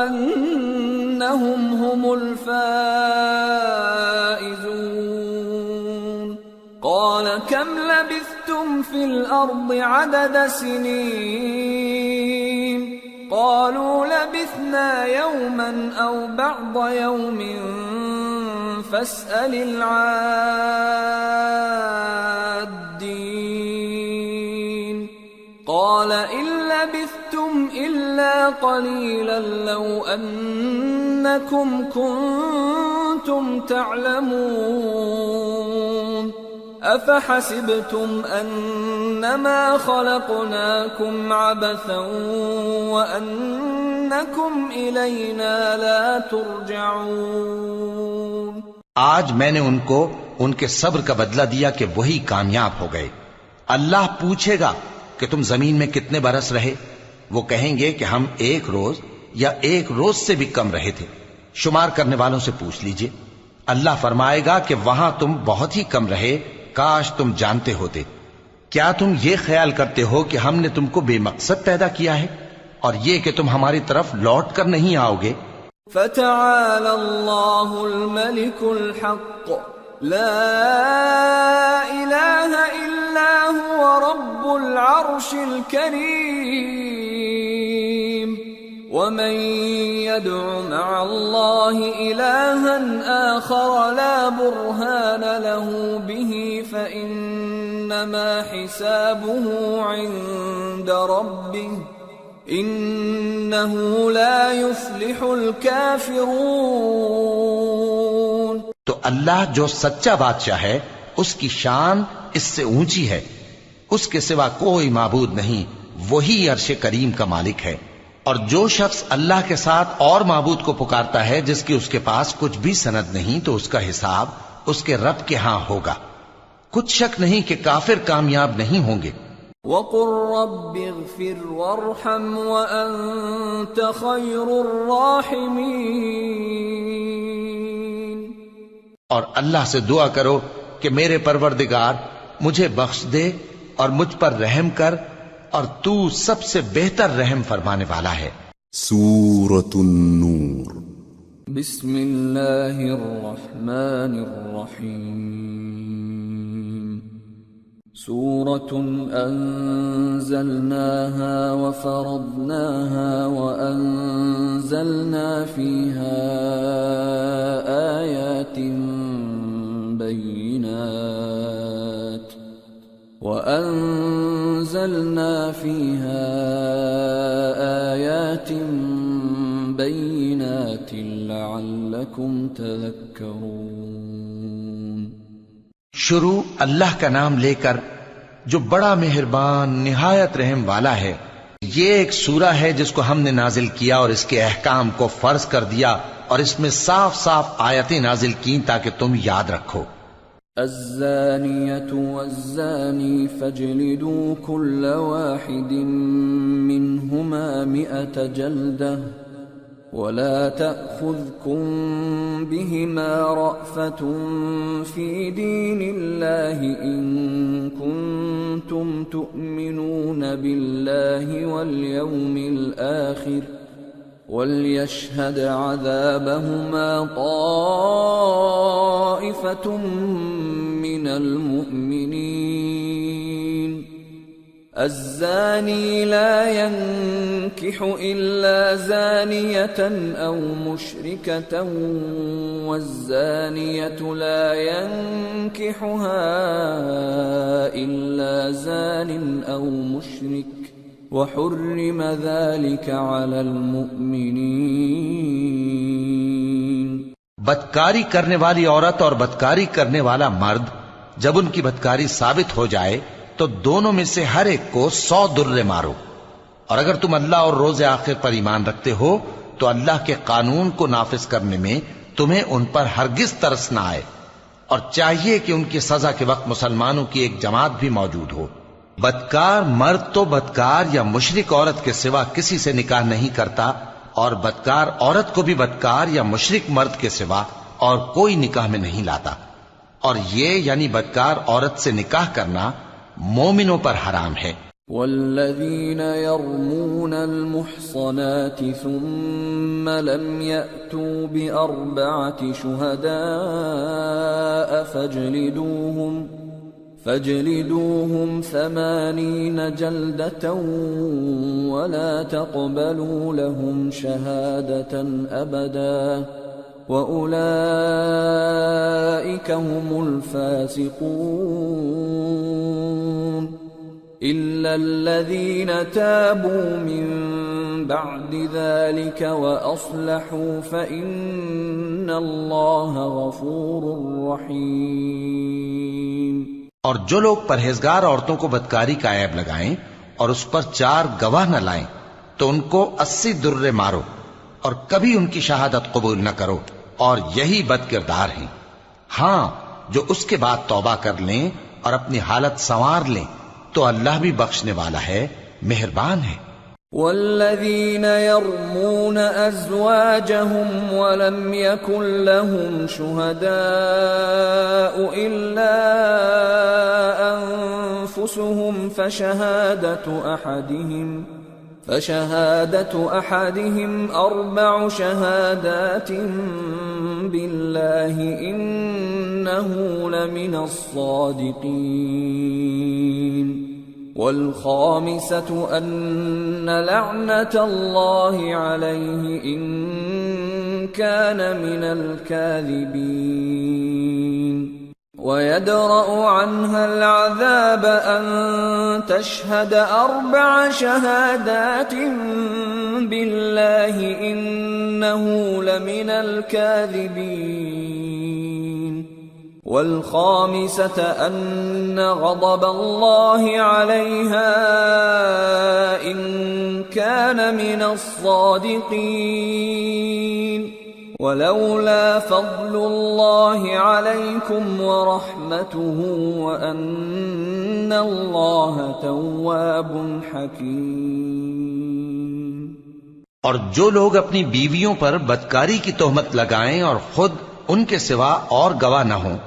انہم هم الفائزون قال كم لبثتم في الأرض عدد سنين قالوا لبثنا يوما أو بعض يوم فاسأل العادين قال إن لبثتم إلا قليلا لو أنكم كنتم تعلمون أفحسبتم أنما خلقناكم عبثا وأنكم إلينا لا ترجعون آج میں نے ان کو ان کے صبر کا بدلہ دیا کہ وہی کامیاب ہو گئے۔ اللہ پوچھے گا کہ تم زمین میں کتنے برس رہے؟ وہ کہیں گے کہ ہم ایک روز یا ایک روز سے بھی کم رہے تھے۔ شمار کرنے والوں سے پوچھ لیجئے۔ اللہ فرمائے گا کہ وہاں تم بہت ہی کم رہے، کاش تم جانتے ہوتے۔ کیا تم یہ خیال کرتے ہو کہ ہم نے تم کو بے مقصد پیدا کیا ہے اور یہ کہ تم ہماری طرف لوٹ کر نہیں آؤ گے؟ فتعالى الله الملك الحق لا إله إلا هو رب العرش الكريم ومن يدع مع الله إلها آخر لا برهان له به فإنما حسابه عند ربه انہو لا یفلح الکافرون۔ تو اللہ جو سچا بادشاہ ہے اس کی شان اس سے اونچی ہے، اس کے سوا کوئی معبود نہیں، وہی عرش کریم کا مالک ہے۔ اور جو شخص اللہ کے ساتھ اور معبود کو پکارتا ہے جس کی اس کے پاس کچھ بھی سند نہیں، تو اس کا حساب اس کے رب کے ہاں ہوگا۔ کچھ شک نہیں کہ کافر کامیاب نہیں ہوں گے۔ وَقُلْ رَبِّ اغْفِرْ وَارْحَمْ وَأَنْتَ خَيْرُ الرَّاحِمِينَ، اور اللہ سے دعا کرو کہ میرے پروردگار مجھے بخش دے اور مجھ پر رحم کر، اور تو سب سے بہتر رحم فرمانے والا ہے۔ سورة النور۔ بسم اللہ الرحمن الرحیم۔ سورة أنزلناها وفرضناها وأنزلنا فيها آيات بينات لعلكم تذكرون. شروع اللہ کا نام لے کر جو بڑا مہربان نہایت رحم والا ہے. یہ ایک سورہ ہے جس کو ہم نے نازل کیا اور اس کے احکام کو فرض کر دیا اور اس میں صاف صاف آیتیں نازل کی تاکہ تم یاد رکھو. الزانية والزاني فاجلدوا كل واحد منهما 100 جلدة ولا تأخذكم بهما رأفة في دين الله إن كنتم تؤمنون بالله واليوم الآخر وَلْيَشْهَدْ عَذَابَهُمَا طَائِفَةٌ مِّنَ الْمُؤْمِنِينَ. الزَّانِي لَا يَنكِحُ إِلَّا زَانِيَةً أَوْ مُشْرِكَةً وَالزَّانِيَةُ لَا يَنكِحُهَا إِلَّا زَانٍ أَوْ مُشْرِكٌ وَحُرِّمَ ذَلِكَ عَلَى الْمُؤْمِنِينَ. بدکاری کرنے والی عورت اور بدکاری کرنے والا مرد جب ان کی بدکاری ثابت ہو جائے تو دونوں میں سے ہر ایک کو 100 درے مارو. اور اگر تم اللہ اور روز آخر پر ایمان رکھتے ہو تو اللہ کے قانون کو نافذ کرنے میں تمہیں ان پر ہرگز ترس نہ آئے، اور چاہیے کہ ان کی سزا کے وقت مسلمانوں کی ایک جماعت بھی موجود ہو. بدکار مرد تو بدکار یا مشرک عورت کے سوا کسی سے نکاح نہیں کرتا، اور بدکار عورت کو بھی بدکار یا مشرک مرد کے سوا اور کوئی نکاح میں نہیں لاتا. اور یہ یعنی بدکار عورت سے نکاح کرنا مومنوں پر حرام ہے. والذین یرمون المحصنات ثم لم یأتوا بأربعة شہداء فاجلدوهم 80 جلدة ولا تقبلوا لهم شهادة أبدا وأولئك هم الفاسقون. إلا الذين تابوا من بعد ذلك وأصلحوا فإن الله غفور رحيم. اور جو لوگ پرہیزگار عورتوں کو بدکاری کا عیب لگائیں اور اس پر 4 گواہ نہ لائیں تو ان کو 80 درے مارو اور کبھی ان کی شہادت قبول نہ کرو، اور یہی بد کردار ہیں. ہاں جو اس کے بعد توبہ کر لیں اور اپنی حالت سنوار لیں تو اللہ بھی بخشنے والا ہے، مہربان ہے. والذین یرمون ازواجهم ولم يكن لهم شهداء الا انفسهم فشهادة احدهم 4 شهادات بالله انه لمن الصادقين. والخامسة أن لعنة الله عليه إن كان من الكاذبين. ويدرأ عنها العذاب أن تشهد 4 شهادات بالله إنه لمن الكاذبين. والخامسة أن غضب الله عليها إن كان من الصادقين. ولولا فضل الله عليكم ورحمته وأن الله تواب حكيم. اور جو لوگ اپنی بیویوں پر بدکاری کی تہمت لگائیں اور خود ان کے سوا اور گواہ نہ ہوں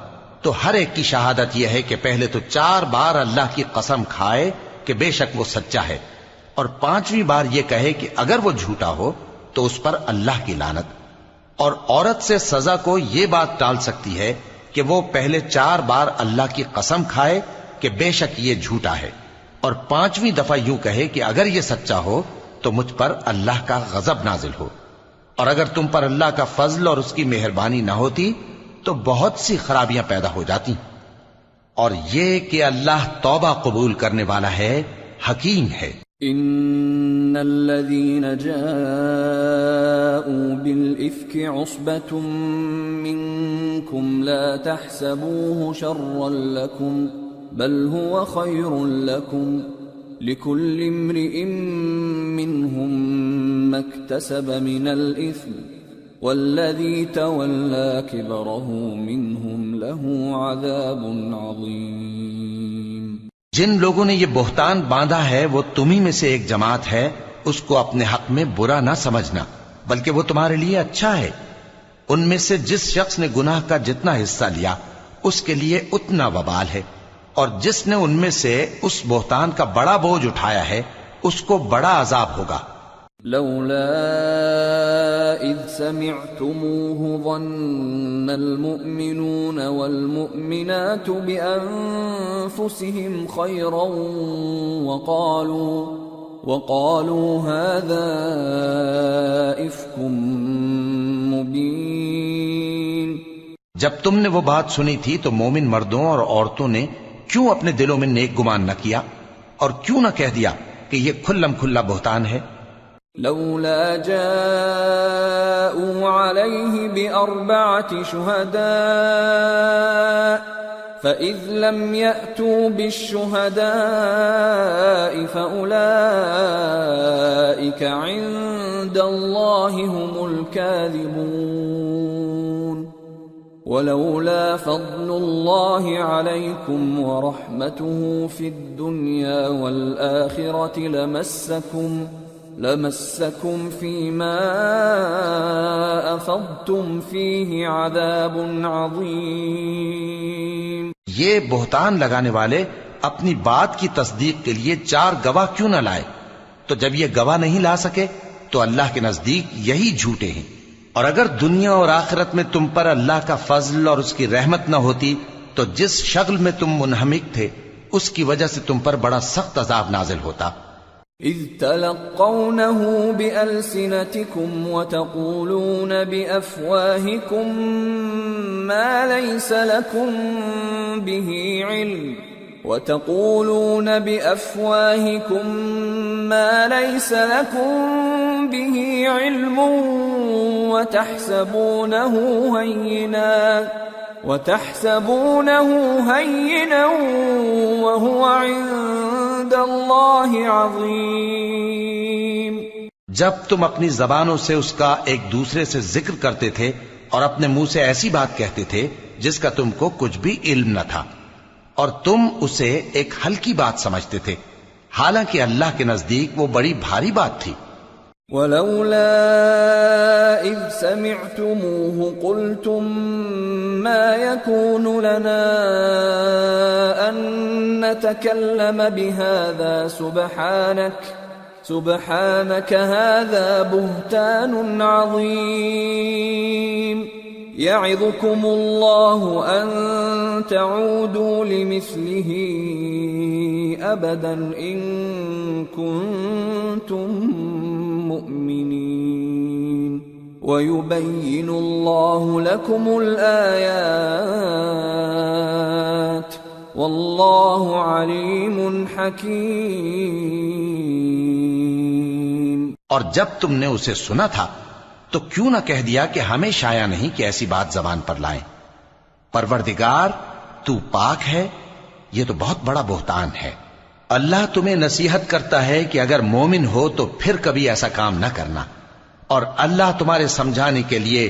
تو ہر ایک کی شہادت یہ ہے کہ پہلے تو 4 بار اللہ کی قسم کھائے کہ بے شک وہ سچا ہے، اور 5ویں بار یہ کہے کہ اگر وہ جھوٹا ہو تو اس پر اللہ کی لعنت. اور عورت سے سزا کو یہ بات ٹال سکتی ہے کہ وہ پہلے 4 بار اللہ کی قسم کھائے کہ بے شک یہ جھوٹا ہے، اور 5ویں دفعہ یوں کہے کہ اگر یہ سچا ہو تو مجھ پر اللہ کا غضب نازل ہو، اور اگر تم پر اللہ کا فضل اور اس کی مہربانی نہ ہوتی تو بہت سی خرابیاں پیدا ہو جاتی۔ اور یہ کہ اللہ توبہ قبول کرنے والا ہے، حکیم ہے۔ ان الذين جاءوا بالافك عصبة منكم لا تحسبوه شرا لكم بل هو خير لكم لكل امرئ منهم ما اكتسب من الاثم والذي تولى كبره منهم له عذاب عظيم۔ جن لوگوں نے یہ بہتان باندھا ہے وہ تمہیں میں سے ایک جماعت ہے، اس کو اپنے حق میں برا نہ سمجھنا، بلکہ وہ تمہارے لیے اچھا ہے۔ ان میں سے جس شخص نے گناہ کا جتنا حصہ لیا اس کے لیے اتنا وبال ہے، اور جس نے ان میں سے اس بہتان کا بڑا بوجھ اٹھایا ہے اس کو بڑا عذاب ہوگا۔ لولا اذ سمعتموه ظن المؤمنون والمؤمنات بانفسهم خيرا وقالوا هذا افك مبين۔ جب تم نے وہ بات سنی تھی تو مومن مردوں اور عورتوں نے کیوں اپنے دلوں میں نیک گمان نہ کیا، اور کیوں نہ کہہ دیا کہ یہ کھلم کھلا بہتان ہے؟ لولا جاءوا عليه بأربعة شهداء فإذ لم يأتوا بالشهداء فأولئك عند الله هم الكاذبون ولولا فضل الله عليكم ورحمته في الدنيا والآخرة لمسكم فيما أفضتم فيه عذاب عظيم۔ یہ بہتان لگانے والے اپنی بات کی تصدیق کے لیے 4 گواہ کیوں نہ لائے؟ تو جب یہ گواہ نہیں لا سکے تو اللہ کے نزدیک یہی جھوٹے ہیں۔ اور اگر دنیا اور آخرت میں تم پر اللہ کا فضل اور اس کی رحمت نہ ہوتی تو جس شغل میں تم منہمک تھے اس کی وجہ سے تم پر بڑا سخت عذاب نازل ہوتا۔ اذ تلقونه بألسنتكم وتقولون بأفواهكم ما ليس لكم به علم وتحسبونه هينا وهو عند الله عظيم۔ جب تم اپنی زبانوں سے اس کا ایک دوسرے سے ذکر کرتے تھے اور اپنے منہ سے ایسی بات کہتے تھے جس کا تم کو کچھ بھی علم نہ تھا، اور تم اسے ایک ہلکی بات سمجھتے تھے، حالانکہ اللہ کے نزدیک وہ بڑی بھاری بات تھی۔ ولولا اذ سمعتموه قلتم ما يكون لنا ان نتكلم بهذا سبحانك هذا بهتان عظيم يعظكم الله ان تعودوا لمثله ابدا ان كنتم مؤمنين ويبين الله لكم الآيات والله عليم حكيم۔ اور جب تم نے اسے سنا تھا تو کیوں نہ کہہ دیا کہ ہمیں شایع نہیں کہ ایسی بات زبان پر لائیں؟ پروردگار تو پاک ہے، یہ تو بہت بڑا بہتان ہے۔ اللہ تمہیں نصیحت کرتا ہے کہ اگر مومن ہو تو پھر کبھی ایسا کام نہ کرنا، اور اللہ تمہارے سمجھانے کے لیے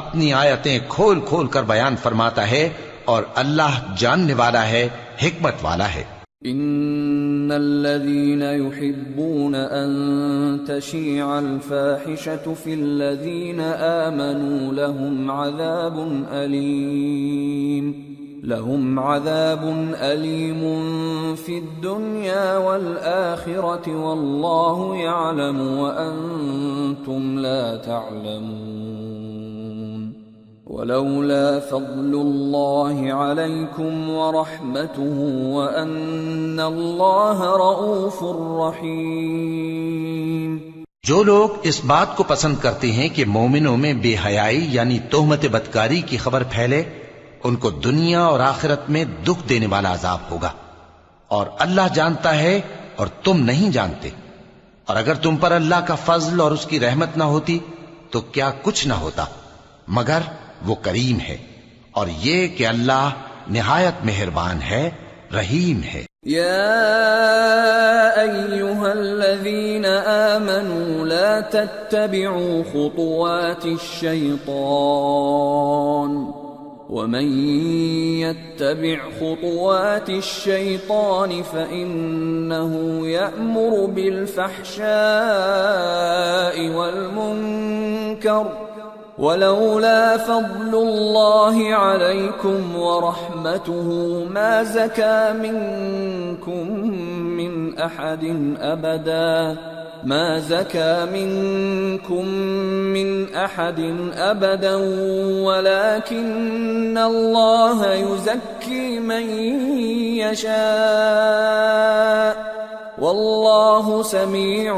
اپنی آیتیں کھول کھول کر بیان فرماتا ہے، اور اللہ جاننے والا ہے، حکمت والا ہے۔ ان الذين يحبون ان تشيع الفاحشة في الذين آمنوا لهم عذاب أليم في الدنيا والآخرة والله يعلم وأنتم لا تعلمون ولولا فضل الله عليكم ورحمته وأن الله رؤوف رحيم۔ جو لوگ اس بات کو پسند کرتے ہیں کہ مومنوں میں بے حیائی یعنی تہمت بدکاری کی خبر پھیلے، ان کو دنیا اور آخرت میں دکھ دینے والا عذاب ہوگا، اور اللہ جانتا ہے اور تم نہیں جانتے۔ اور اگر تم پر اللہ کا فضل اور اس کی رحمت نہ ہوتی تو کیا کچھ نہ ہوتا، مگر وہ کریم ہے، اور یہ کہ اللہ نہایت مہربان ہے، رحیم ہے۔ يا أيها الذين آمنوا لا تتبعوا خطوات الشيطان ومن يتبع خطوات الشيطان فإنه يأمر بالفحشاء والمنكر ولولا فضل الله عليكم ورحمته ما زكى منكم من أحد أبدا ولكن الله يزكي من يشاء والله سميع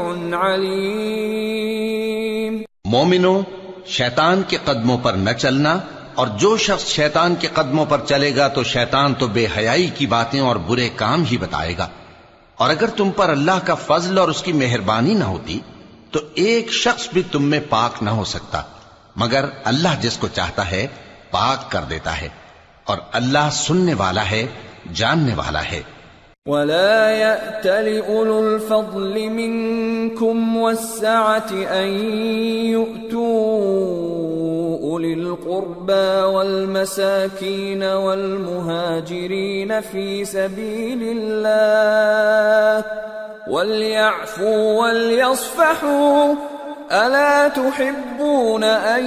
عليم۔ مومنوں، شیطان کے قدموں پر نہ چلنا، اور جو شخص شیطان کے قدموں پر چلے گا تو شیطان تو بے حیائی کی باتیں اور برے کام ہی بتائے گا۔ اور اگر تم پر اللہ کا فضل اور اس کی مہربانی نہ ہوتی تو ایک شخص بھی تم میں پاک نہ ہو سکتا، مگر اللہ جس کو چاہتا ہے پاک کر دیتا ہے، اور اللہ سننے والا ہے، جاننے والا ہے۔ ولا يأتل أولو الفضل منكم والسعة أن يؤتوا أولي القربى والمساكين والمهاجرين في سبيل الله وليعفوا وليصفحوا ألا تحبون أن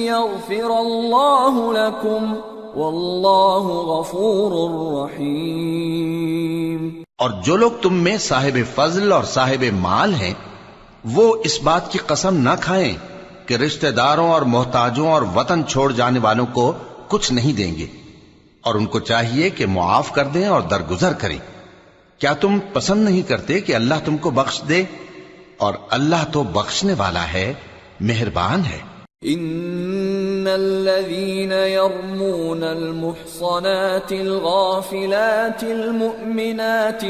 يغفر الله لكم واللہ غفور رحیم۔ اور جو لوگ تم میں صاحب فضل اور صاحب مال ہیں وہ اس بات کی قسم نہ کھائیں کہ رشتہ داروں اور محتاجوں اور وطن چھوڑ جانے والوں کو کچھ نہیں دیں گے، اور ان کو چاہیے کہ معاف کر دیں اور درگزر کریں۔ کیا تم پسند نہیں کرتے کہ اللہ تم کو بخش دے؟ اور اللہ تو بخشنے والا ہے، مہربان ہے۔ ان الذين يرمون المحصنات الغافلات المؤمنات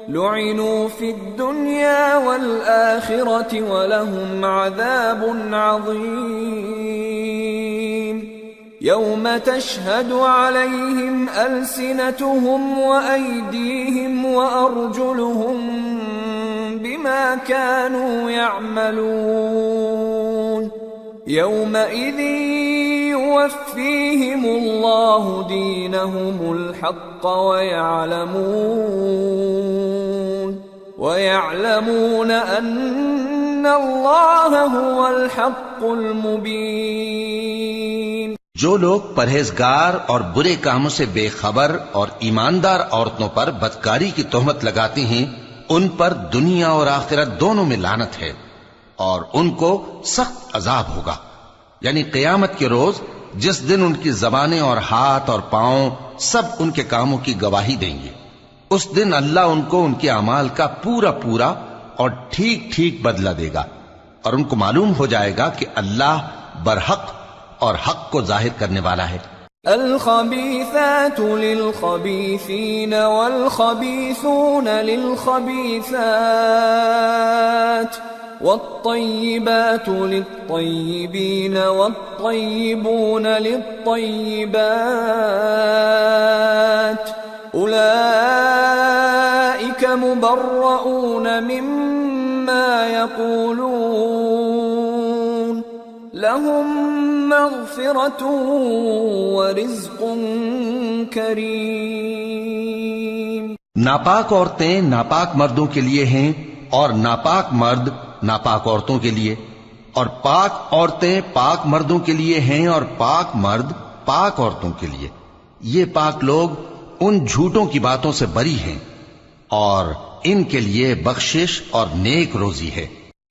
لعنوا في الدنيا والآخرة ولهم عذاب عظيم يوم تشهد عليهم ألسنتهم وأيديهم وأرجلهم بما كانوا يعملون يومئذ يوفيهم الله دينهم الحق ويعلمون أن الله هو الحق المبين۔ جو لوگ پرہیزگار اور برے کاموں سے بے خبر اور ایماندار عورتوں پر بدکاری کی تہمت لگاتے ہیں ان پر دنیا اور آخرت دونوں میں لعنت ہے، اور ان کو سخت عذاب ہوگا، یعنی قیامت کے روز جس دن ان کی زبانیں اور ہاتھ اور پاؤں سب ان کے کاموں کی گواہی دیں گے۔ اس دن اللہ ان کو ان کے اعمال کا پورا پورا اور ٹھیک ٹھیک بدلہ دے گا، اور ان کو معلوم ہو جائے گا کہ اللہ برحق اور حق کو ظاہر کرنے والا ہے۔ الخبيثات للخبيثين والخبيثون للخبيثات والطيبات للطيبين والطيبون للطيبات أولئك مبرؤون مما يقولون لهم مغفرة ورزق کریم۔ ناپاک عورتیں ناپاک مردوں کے لیے ہیں، اور ناپاک مرد ناپاک عورتوں کے لیے، اور پاک عورتیں پاک مردوں کے لیے ہیں، اور پاک مرد پاک عورتوں کے لیے۔ یہ پاک لوگ ان جھوٹوں کی باتوں سے بری ہیں، اور ان کے لیے بخشش اور نیک روزی ہے۔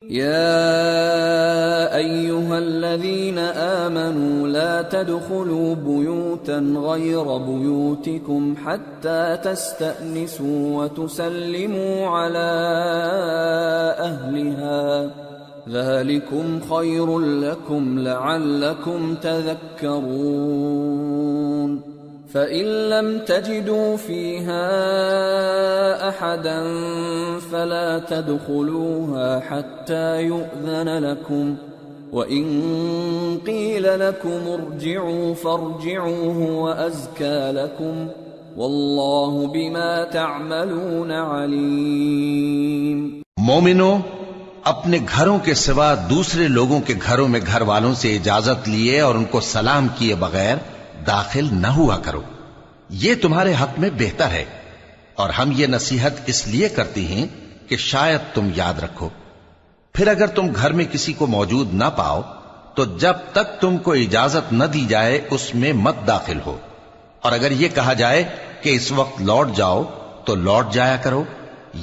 يا أيها الذين آمنوا لا تدخلوا بيوتا غير بيوتكم حتى تستأنسوا وتسلموا على أهلها ذلكم خير لكم لعلكم تذكرون فإن لم تجدوا فيها أحدا فلا تدخلوها حتى يؤذن لكم وإن قيل لكم ارجعوا فارجعوا هو أزكى لكم والله بما تعملون عليم. مومنو، اپنے گھروں کے سوا دوسرے لوگوں کے گھروں میں گھر والوں سے اجازت لیے اور ان کو سلام کیے بغیر داخل نہ ہوا کرو، یہ تمہارے حق میں بہتر ہے، اور ہم یہ نصیحت اس لیے کرتی ہیں کہ شاید تم یاد رکھو. پھر اگر تم گھر میں کسی کو موجود نہ پاؤ تو جب تک تم کو اجازت نہ دی جائے اس میں مت داخل ہو، اور اگر یہ کہا جائے کہ اس وقت لوٹ جاؤ تو لوٹ جایا کرو،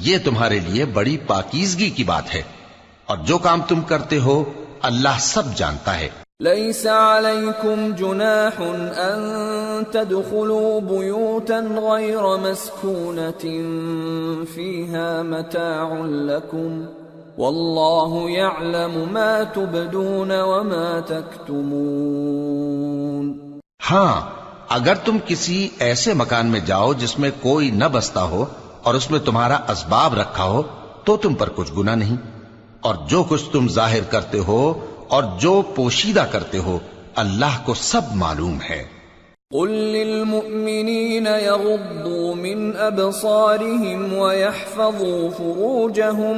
یہ تمہارے لیے بڑی پاکیزگی کی بات ہے، اور جو کام تم کرتے ہو اللہ سب جانتا ہے. ليس عليكم جناح أن تدخلوا بيوتا غير مسكونة فيها متاع لكم والله يعلم ما تبدون وما تكتمون. ہاں، اگر تم کسی ایسے مکان میں جاؤ جس میں کوئی نہ بستا ہو اور اس میں تمہارا اسباب رکھا ہو تو تم پر کچھ گناہ نہیں، اور جو کچھ تم ظاہر کرتے ہو اور جو پوشیدہ کرتے ہو اللہ کو سب معلوم ہے. قل للمؤمنين يغضوا من أبصارهم ويحفظوا فروجهم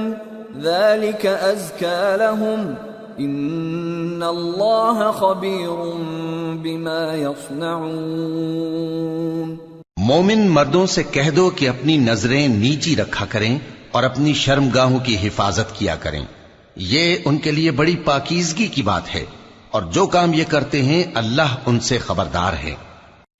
ذلك أزكى لهم إن الله خبير بما يصنعون. مومن مردوں سے کہہ دو کہ اپنی نظریں نیچی رکھا کریں اور اپنی شرمگاہوں کی حفاظت کیا کریں، یہ ان کے لیے بڑی پاکیزگی کی بات ہے، اور جو کام یہ کرتے ہیں اللہ ان سے خبردار ہے.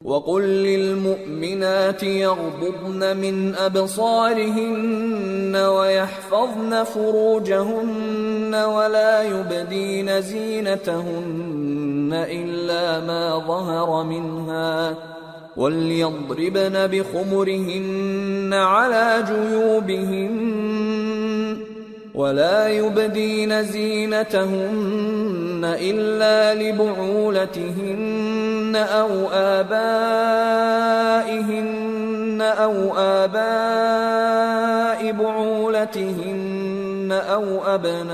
وَقُل لِّلْمُؤْمِنَاتِ يَغْضُضْنَ مِنْ أَبْصَارِهِنَّ وَيَحْفَظْنَ فُرُوجَهُنَّ وَلَا يُبْدِينَ زِينَتَهُنَّ إِلَّا مَا ظَهَرَ مِنْهَا وَلْيَضْرِبْنَ بِخُمُرِهِنَّ عَلَى جُيُوبِهِنَّ ولا يبدين زينتهن إلا لبعولتهن أو آبائهن أو آباء بعولتهن أو أبنائهن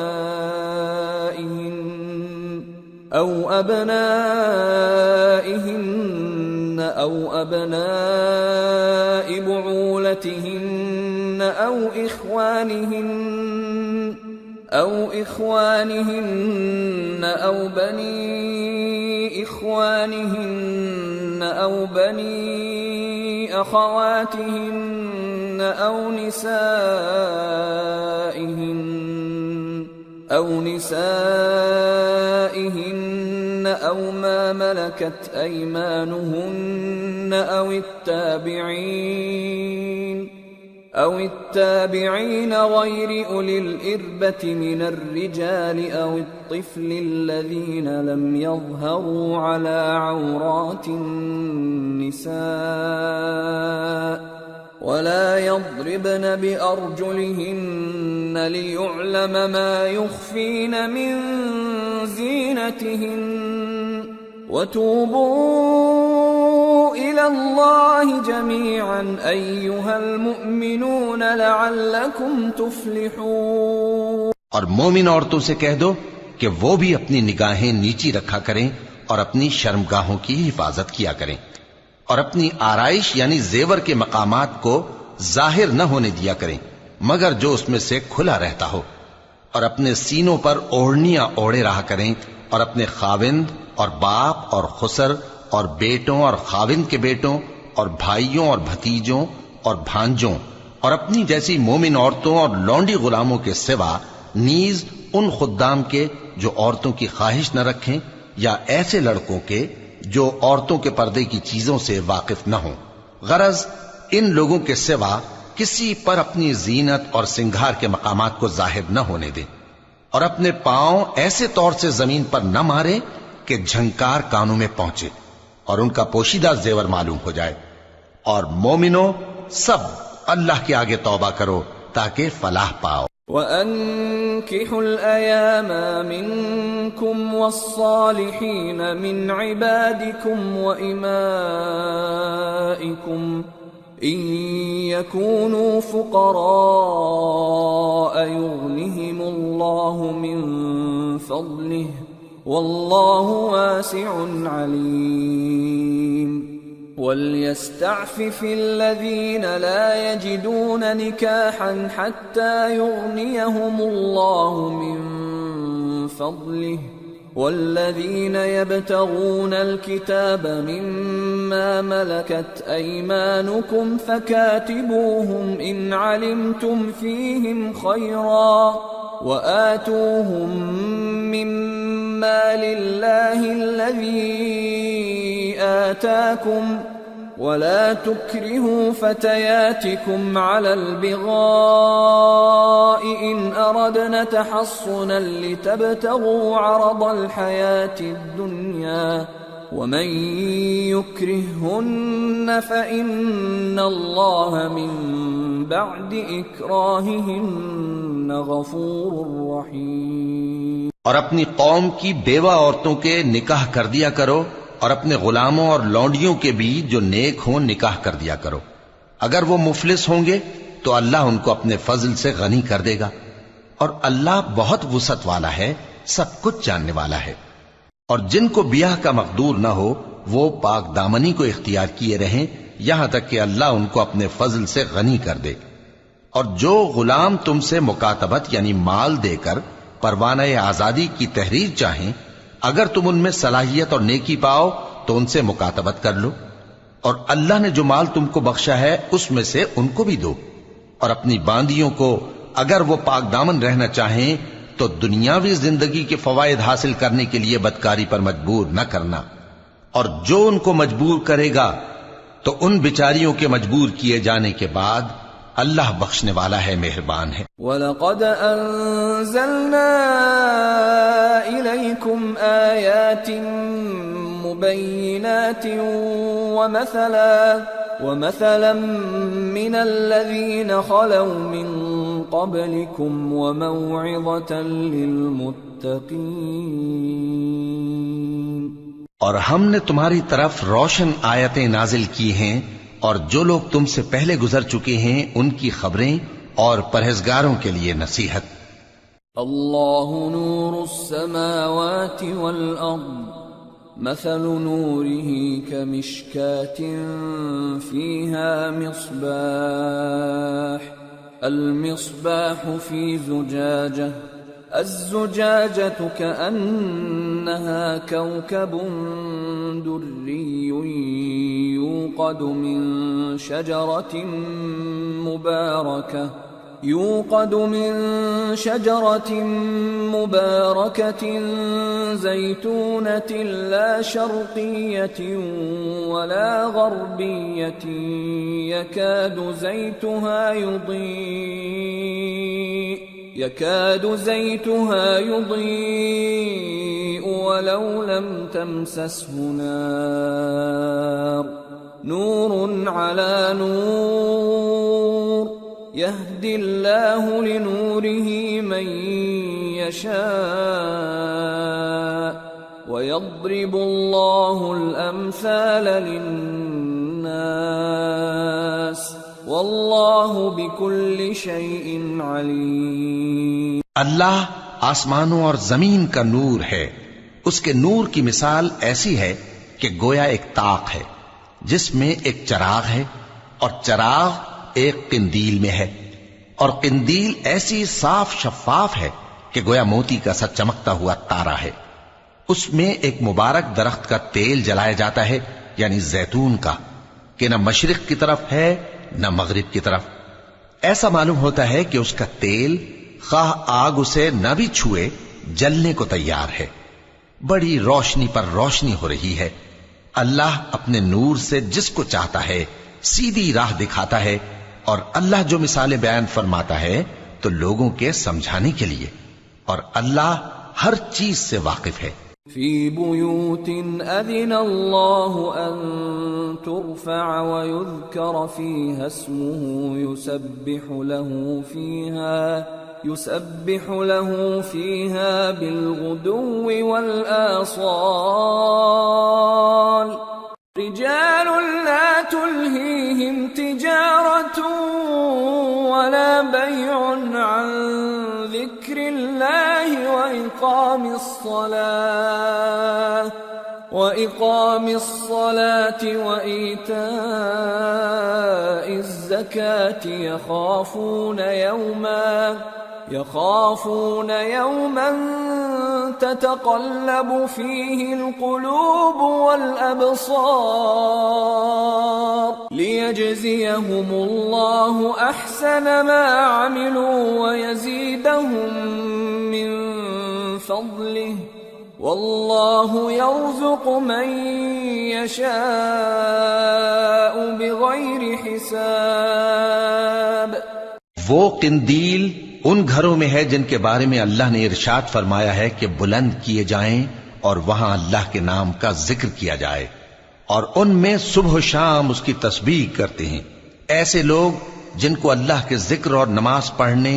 أو أبناء بعولتهن أو إخوانهن أو بني إخوانهن أو بني أخواتهن أو نسائهن أو ما ملكت أيمانهن أو التابعين غير أولي الإربة من الرجال أو الطفل الذين لم يظهروا على عورات النساء ولا يضربن بأرجلهن ليعلم ما يخفين من زينتهن وتوبوا إلى الله جميعا أيها المؤمنون لعلكم تفلحون. اور مومن عورتوں سے کہہ دو کہ وہ بھی اپنی نگاہیں نیچی رکھا کریں اور اپنی شرمگاہوں کی حفاظت کیا کریں، اور اپنی آرائش یعنی زیور کے مقامات کو ظاہر نہ ہونے دیا کریں مگر جو اس میں سے کھلا رہتا ہو، اور اپنے سینوں پر اوڑھنیاں اوڑھے رہا کریں، اور اپنے خاوند اور باپ اور خسر اور بیٹوں اور خاوند کے بیٹوں اور بھائیوں اور بھتیجوں اور بھانجوں اور اپنی جیسی مومن عورتوں اور لونڈی غلاموں کے سوا نیز ان خدام کے جو عورتوں کی خواہش نہ رکھیں، یا ایسے لڑکوں کے جو عورتوں کے پردے کی چیزوں سے واقف نہ ہوں. غرض ان لوگوں کے سوا کسی پر اپنی زینت اور سنگھار کے مقامات کو ظاہر نہ ہونے دیں، اور اپنے پاؤں ایسے طور سے زمین پر نہ مارے کہ جھنکار کانوں میں پہنچے اور ان کا پوشیدہ زیور معلوم ہو جائے. اور مومنو سب اللہ کے آگے توبہ کرو تاکہ فلاح پاؤ. وَأَنكِحُوا الْأَيَامَ مِنكُمْ وَالصَّالِحِينَ مِنْ عِبَادِكُمْ وَإِمَائِكُمْ إِن يَكُونُوا فُقَرَاءَ يُغْنِهِمُ اللَّهُ مِنْ فَضْلِهِ وَاللَّهُ وَاسِعٌ عَلِيمٌ. وَلْيَسْتَعْفِفِ الَّذِينَ لَا يَجِدُونَ نِكَاحًا حَتَّى يُغْنِيَهُمُ اللَّهُ مِنْ فَضْلِهِ وَالَّذِينَ يَبْتَغُونَ الْكِتَابَ مِمَّا مَلَكَتْ أَيْمَانُكُمْ فَكَاتِبُوهُمْ إِنْ عَلِمْتُمْ فِيهِمْ خَيْرًا وَآتُوهُمْ مِمَّا لِلَّهِ الَّذِي آتاكم ولا تكرهوا فتياتكم على البغاء إن أردنا تحصنا لتبتغوا عرض الحياة الدنيا ومن يكرههن فإن الله من بعد إكراههن غفور رحيم. اور اپنی قوم کی بیوہ عورتوں کے نکاح کر دیا کرو اور اپنے غلاموں اور لونڈیوں کے بھی جو نیک ہوں نکاح کر دیا کرو. اگر وہ مفلس ہوں گے تو اللہ ان کو اپنے فضل سے غنی کر دے گا اور اللہ بہت وسعت والا ہے، سب کچھ جاننے والا ہے. اور جن کو بیاہ کا مقدور نہ ہو وہ پاک دامنی کو اختیار کیے رہیں یہاں تک کہ اللہ ان کو اپنے فضل سے غنی کر دے. اور جو غلام تم سے مکاتبت یعنی مال دے کر پروانہ آزادی کی تحریر چاہیں، اگر تم ان میں صلاحیت اور نیکی پاؤ تو ان سے مکاتبت کر لو، اور اللہ نے جو مال تم کو بخشا ہے اس میں سے ان کو بھی دو. اور اپنی باندیوں کو اگر وہ پاک دامن رہنا چاہیں تو دنیاوی زندگی کے فوائد حاصل کرنے کے لیے بدکاری پر مجبور نہ کرنا، اور جو ان کو مجبور کرے گا تو ان بیچاریوں کے مجبور کیے جانے کے بعد اللہ بخشنے والا ہے، مہربان ہے. وَلَقَدْ أَنزَلْنَا إِلَيْكُمْ آيَاتٍ مُبَيِّنَاتٍ وَمَثَلًا مِّنَ الَّذِينَ خَلَوْا مِن قَبْلِكُمْ وَمَوْعِظَةً لِّلْمُتَّقِينَ. اور ہم نے تمہاری طرف روشن آیتیں نازل کی ہیں اور جو لوگ تم سے پہلے گزر چکے ہیں ان کی خبریں اور پرہیزگاروں کے لیے نصیحت. اللہ نور السماوات والارض مثل نوره كمشكاة فيها مصباح المصباح في زجاجة الزجاجة كأنها كوكب دري يوقد من شجرة مباركة زيتونة لا شرقية ولا غربية يكاد زيتها يضيء ولو لم تمسسه نار نور على نور يهدي الله لنوره من يشاء ويضرب الله الأمثال للناس واللہ بکل شیء علیم. اللہ آسمانوں اور زمین کا نور ہے. اس کے نور کی مثال ایسی ہے کہ گویا ایک طاق ہے جس میں ایک چراغ ہے اور چراغ ایک قندیل میں ہے، اور قندیل ایسی صاف شفاف ہے کہ گویا موتی کا سا چمکتا ہوا تارا ہے. اس میں ایک مبارک درخت کا تیل جلایا جاتا ہے یعنی زیتون کا، کہ نہ مشرق کی طرف ہے نہ مغرب کی طرف. ایسا معلوم ہوتا ہے کہ اس کا تیل خواہ آگ اسے نہ بھی چھوئے جلنے کو تیار ہے. بڑی روشنی پر روشنی ہو رہی ہے. اللہ اپنے نور سے جس کو چاہتا ہے سیدھی راہ دکھاتا ہے، اور اللہ جو مثالیں بیان فرماتا ہے تو لوگوں کے سمجھانے کے لیے. اور اللہ ہر چیز سے واقف ہے. فی بیوت اذن اللہ ان ترفع ویذکر فیہا اسمہ يسبح له فيها بالغدو والآصال رجال لا تلهيهم تجارة ولا بيع عن ذكر الله وإقام الصلاة وإيتاء الزكاة يخافون يوما تتقلب فيه القلوب والأبصار ليجزيهم الله أحسن ما عملوا ويزيدهم من فضله واللہ یرزق من یشاء بغیر حساب. وہ قندیل ان گھروں میں ہے جن کے بارے میں اللہ نے ارشاد فرمایا ہے کہ بلند کیے جائیں اور وہاں اللہ کے نام کا ذکر کیا جائے، اور ان میں صبح و شام اس کی تسبیح کرتے ہیں. ایسے لوگ جن کو اللہ کے ذکر اور نماز پڑھنے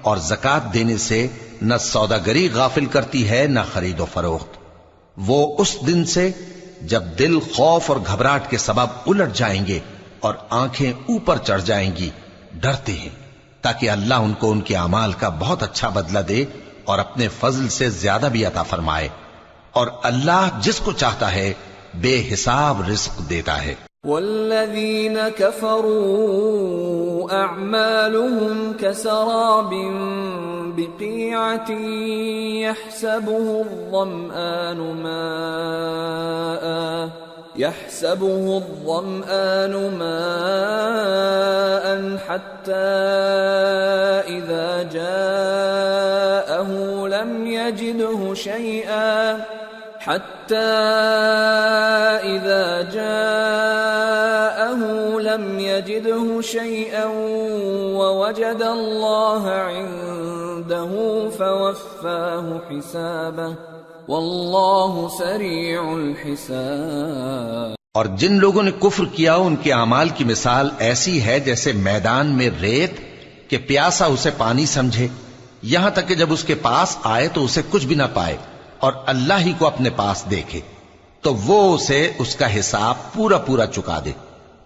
اور زکوٰۃ دینے سے نہ سوداگری غافل کرتی ہے نہ خرید و فروخت. وہ اس دن سے جب دل خوف اور گھبراہٹ کے سبب الٹ جائیں گے اور آنکھیں اوپر چڑھ جائیں گی ڈرتے ہیں، تاکہ اللہ ان کو ان کے اعمال کا بہت اچھا بدلہ دے اور اپنے فضل سے زیادہ بھی عطا فرمائے. اور اللہ جس کو چاہتا ہے بے حساب رزق دیتا ہے. والذین کفروا اعمالهم كسراب بقيعة يحسبه الظمآن ماء حتى إذا جاءه لم يجده شيئا ووجد الله عنده فوفاه حسابه واللہ سریع الحساب. اور جن لوگوں نے کفر کیا ان کے اعمال کی مثال ایسی ہے جیسے میدان میں ریت کہ پیاسا اسے پانی سمجھے، یہاں تک کہ جب اس کے پاس آئے تو اسے کچھ بھی نہ پائے اور اللہ ہی کو اپنے پاس دیکھے تو وہ اسے اس کا حساب پورا پورا چکا دے،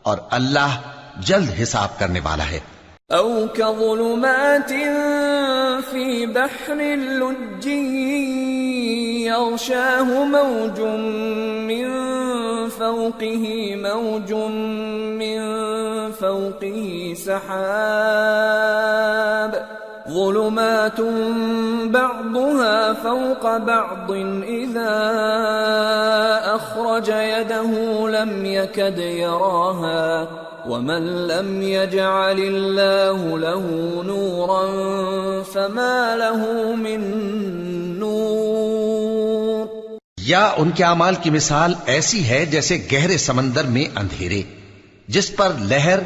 اور اللہ جلد حساب کرنے والا ہے. او كظلمات في بحر لجي يغشاه موج من فوقه سحاب ظلمات بعضها فوق بعض إذا أخرج يده لم يكد يراها ومن لم يجعل الله له نورا فما له من نور. یا ان کے اعمال کی مثال ایسی ہے جیسے گہرے سمندر میں اندھیرے جس پر لہر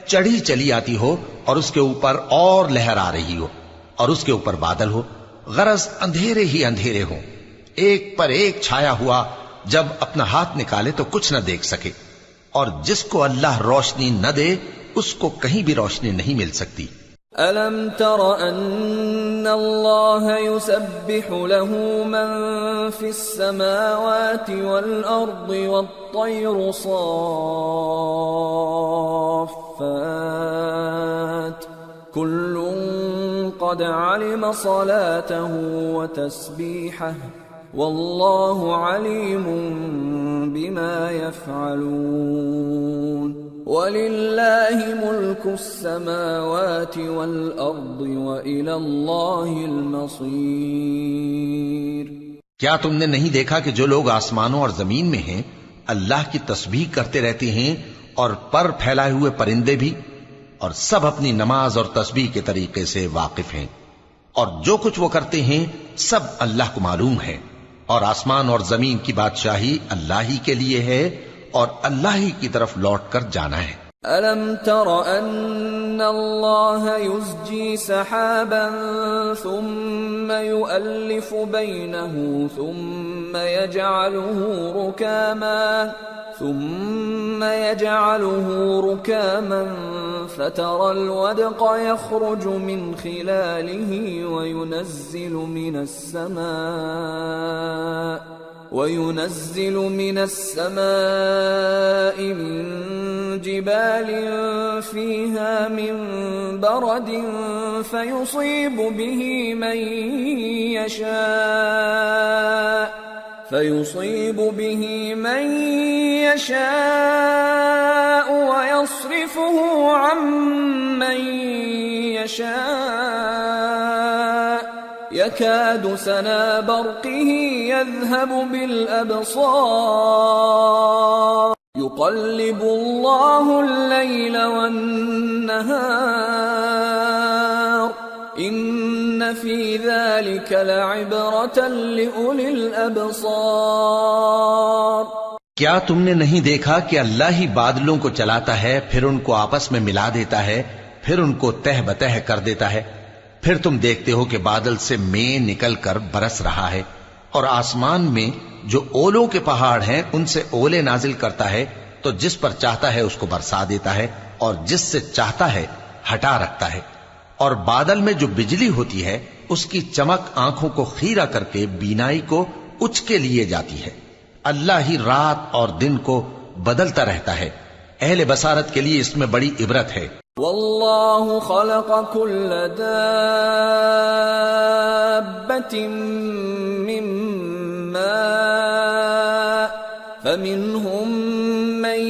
چڑھی چلی آتی ہو اور اس کے اوپر اور لہر آ رہی ہو اور اس کے اوپر بادل ہو، غرض اندھیرے ہی اندھیرے ہوں، ایک پر ایک چھایا ہوا، جب اپنا ہاتھ نکالے تو کچھ نہ دیکھ سکے. اور جس کو اللہ روشنی نہ دے اس کو کہیں بھی روشنی نہیں مل سکتی. أَلَمْ تَرَ أَنَّ اللَّهَ يُسَبِّحُ لَهُ مَن فِي السَّمَاوَاتِ وَالْأَرْضِ وَالطَّيْرُ صَافَّاتٍ كُلٌّ قَدْ عَلِمَ صَلَاتَهُ وَتَسْبِيحَهُ وَاللَّهُ عَلِيمٌ بِمَا يَفْعَلُونَ. وَلِلَّهِ مُلْكُ السَّمَاوَاتِ وَالْأَرْضِ وَإِلَى اللَّهِ الْمَصِيرُ. کیا تم نے نہیں دیکھا کہ جو لوگ آسمانوں اور زمین میں ہیں اللہ کی تسبیح کرتے رہتے ہیں اور پر پھیلائے ہوئے پرندے بھی، اور سب اپنی نماز اور تسبیح کے طریقے سے واقف ہیں، اور جو کچھ وہ کرتے ہیں سب اللہ کو معلوم ہے. اور آسمان اور زمین کی بادشاہی اللہ ہی کے لیے ہے اور اللہ ہی کی طرف لوٹ کر جانا ہے. أَلَمْ تَرَ أَنَّ الله يزجي سحابا ثم يؤلف بينه ثم يجعله ركاما فترى الودق يخرج من خلاله وينزل من السماء من جبال فيها من برد فيصيب به من يشاء ويصرفه عن من يشاء يكاد سنا برقه يذهب بالأبصار يقلب الله الليل والنهار إن في ذلك لعبرة لأولي الأبصار. کیا تم نے نہیں دیکھا کہ اللہ ہی بادلوں کو چلاتا ہے، پھر ان کو آپس میں ملا دیتا ہے، پھر ان کو تہ بتہ کر دیتا ہے، پھر تم دیکھتے ہو کہ بادل سے مے نکل کر برس رہا ہے، اور آسمان میں جو اولوں کے پہاڑ ہیں ان سے اولے نازل کرتا ہے، تو جس پر چاہتا ہے اس کو برسا دیتا ہے اور جس سے چاہتا ہے ہٹا رکھتا ہے. اور بادل میں جو بجلی ہوتی ہے اس کی چمک آنکھوں کو خیرہ کر کے بینائی کو اچ کے لیے جاتی ہے. اللہ ہی رات اور دن کو بدلتا رہتا ہے. اہل بصارت کے لیے اس میں بڑی عبرت ہے. واللہ خلق كل دابة من ماء فمنهم من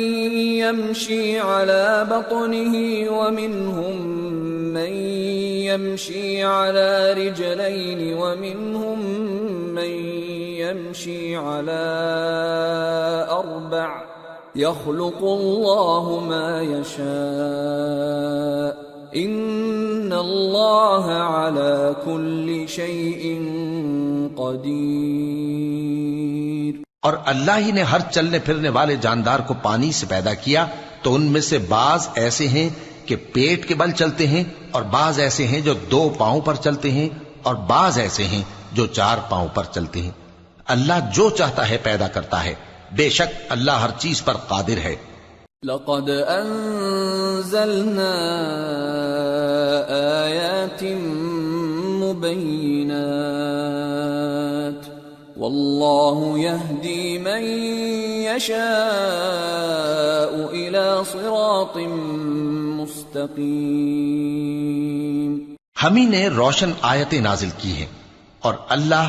يمشي على بطنه ومنهم من يمشي على رجلين ومنهم من يمشي على أربع يخلق الله ما يشاء إن الله على كل شيء قدير. اور اللہ ہی نے ہر چلنے پھرنے والے جاندار کو پانی سے پیدا کیا، تو ان میں سے بعض ایسے ہیں کہ پیٹ کے بل چلتے ہیں، اور بعض ایسے ہیں جو 2 پاؤں پر چلتے ہیں، اور بعض ایسے ہیں جو 4 پاؤں پر چلتے ہیں. اللہ جو چاہتا ہے پیدا کرتا ہے. بے شک اللہ ہر چیز پر قادر ہے. لقد انزلنا آیات مبینات واللہ یہدی من یشاء الى صراط مستقیم. ہم ہی نے روشن آیتیں نازل کی ہیں، اور اللہ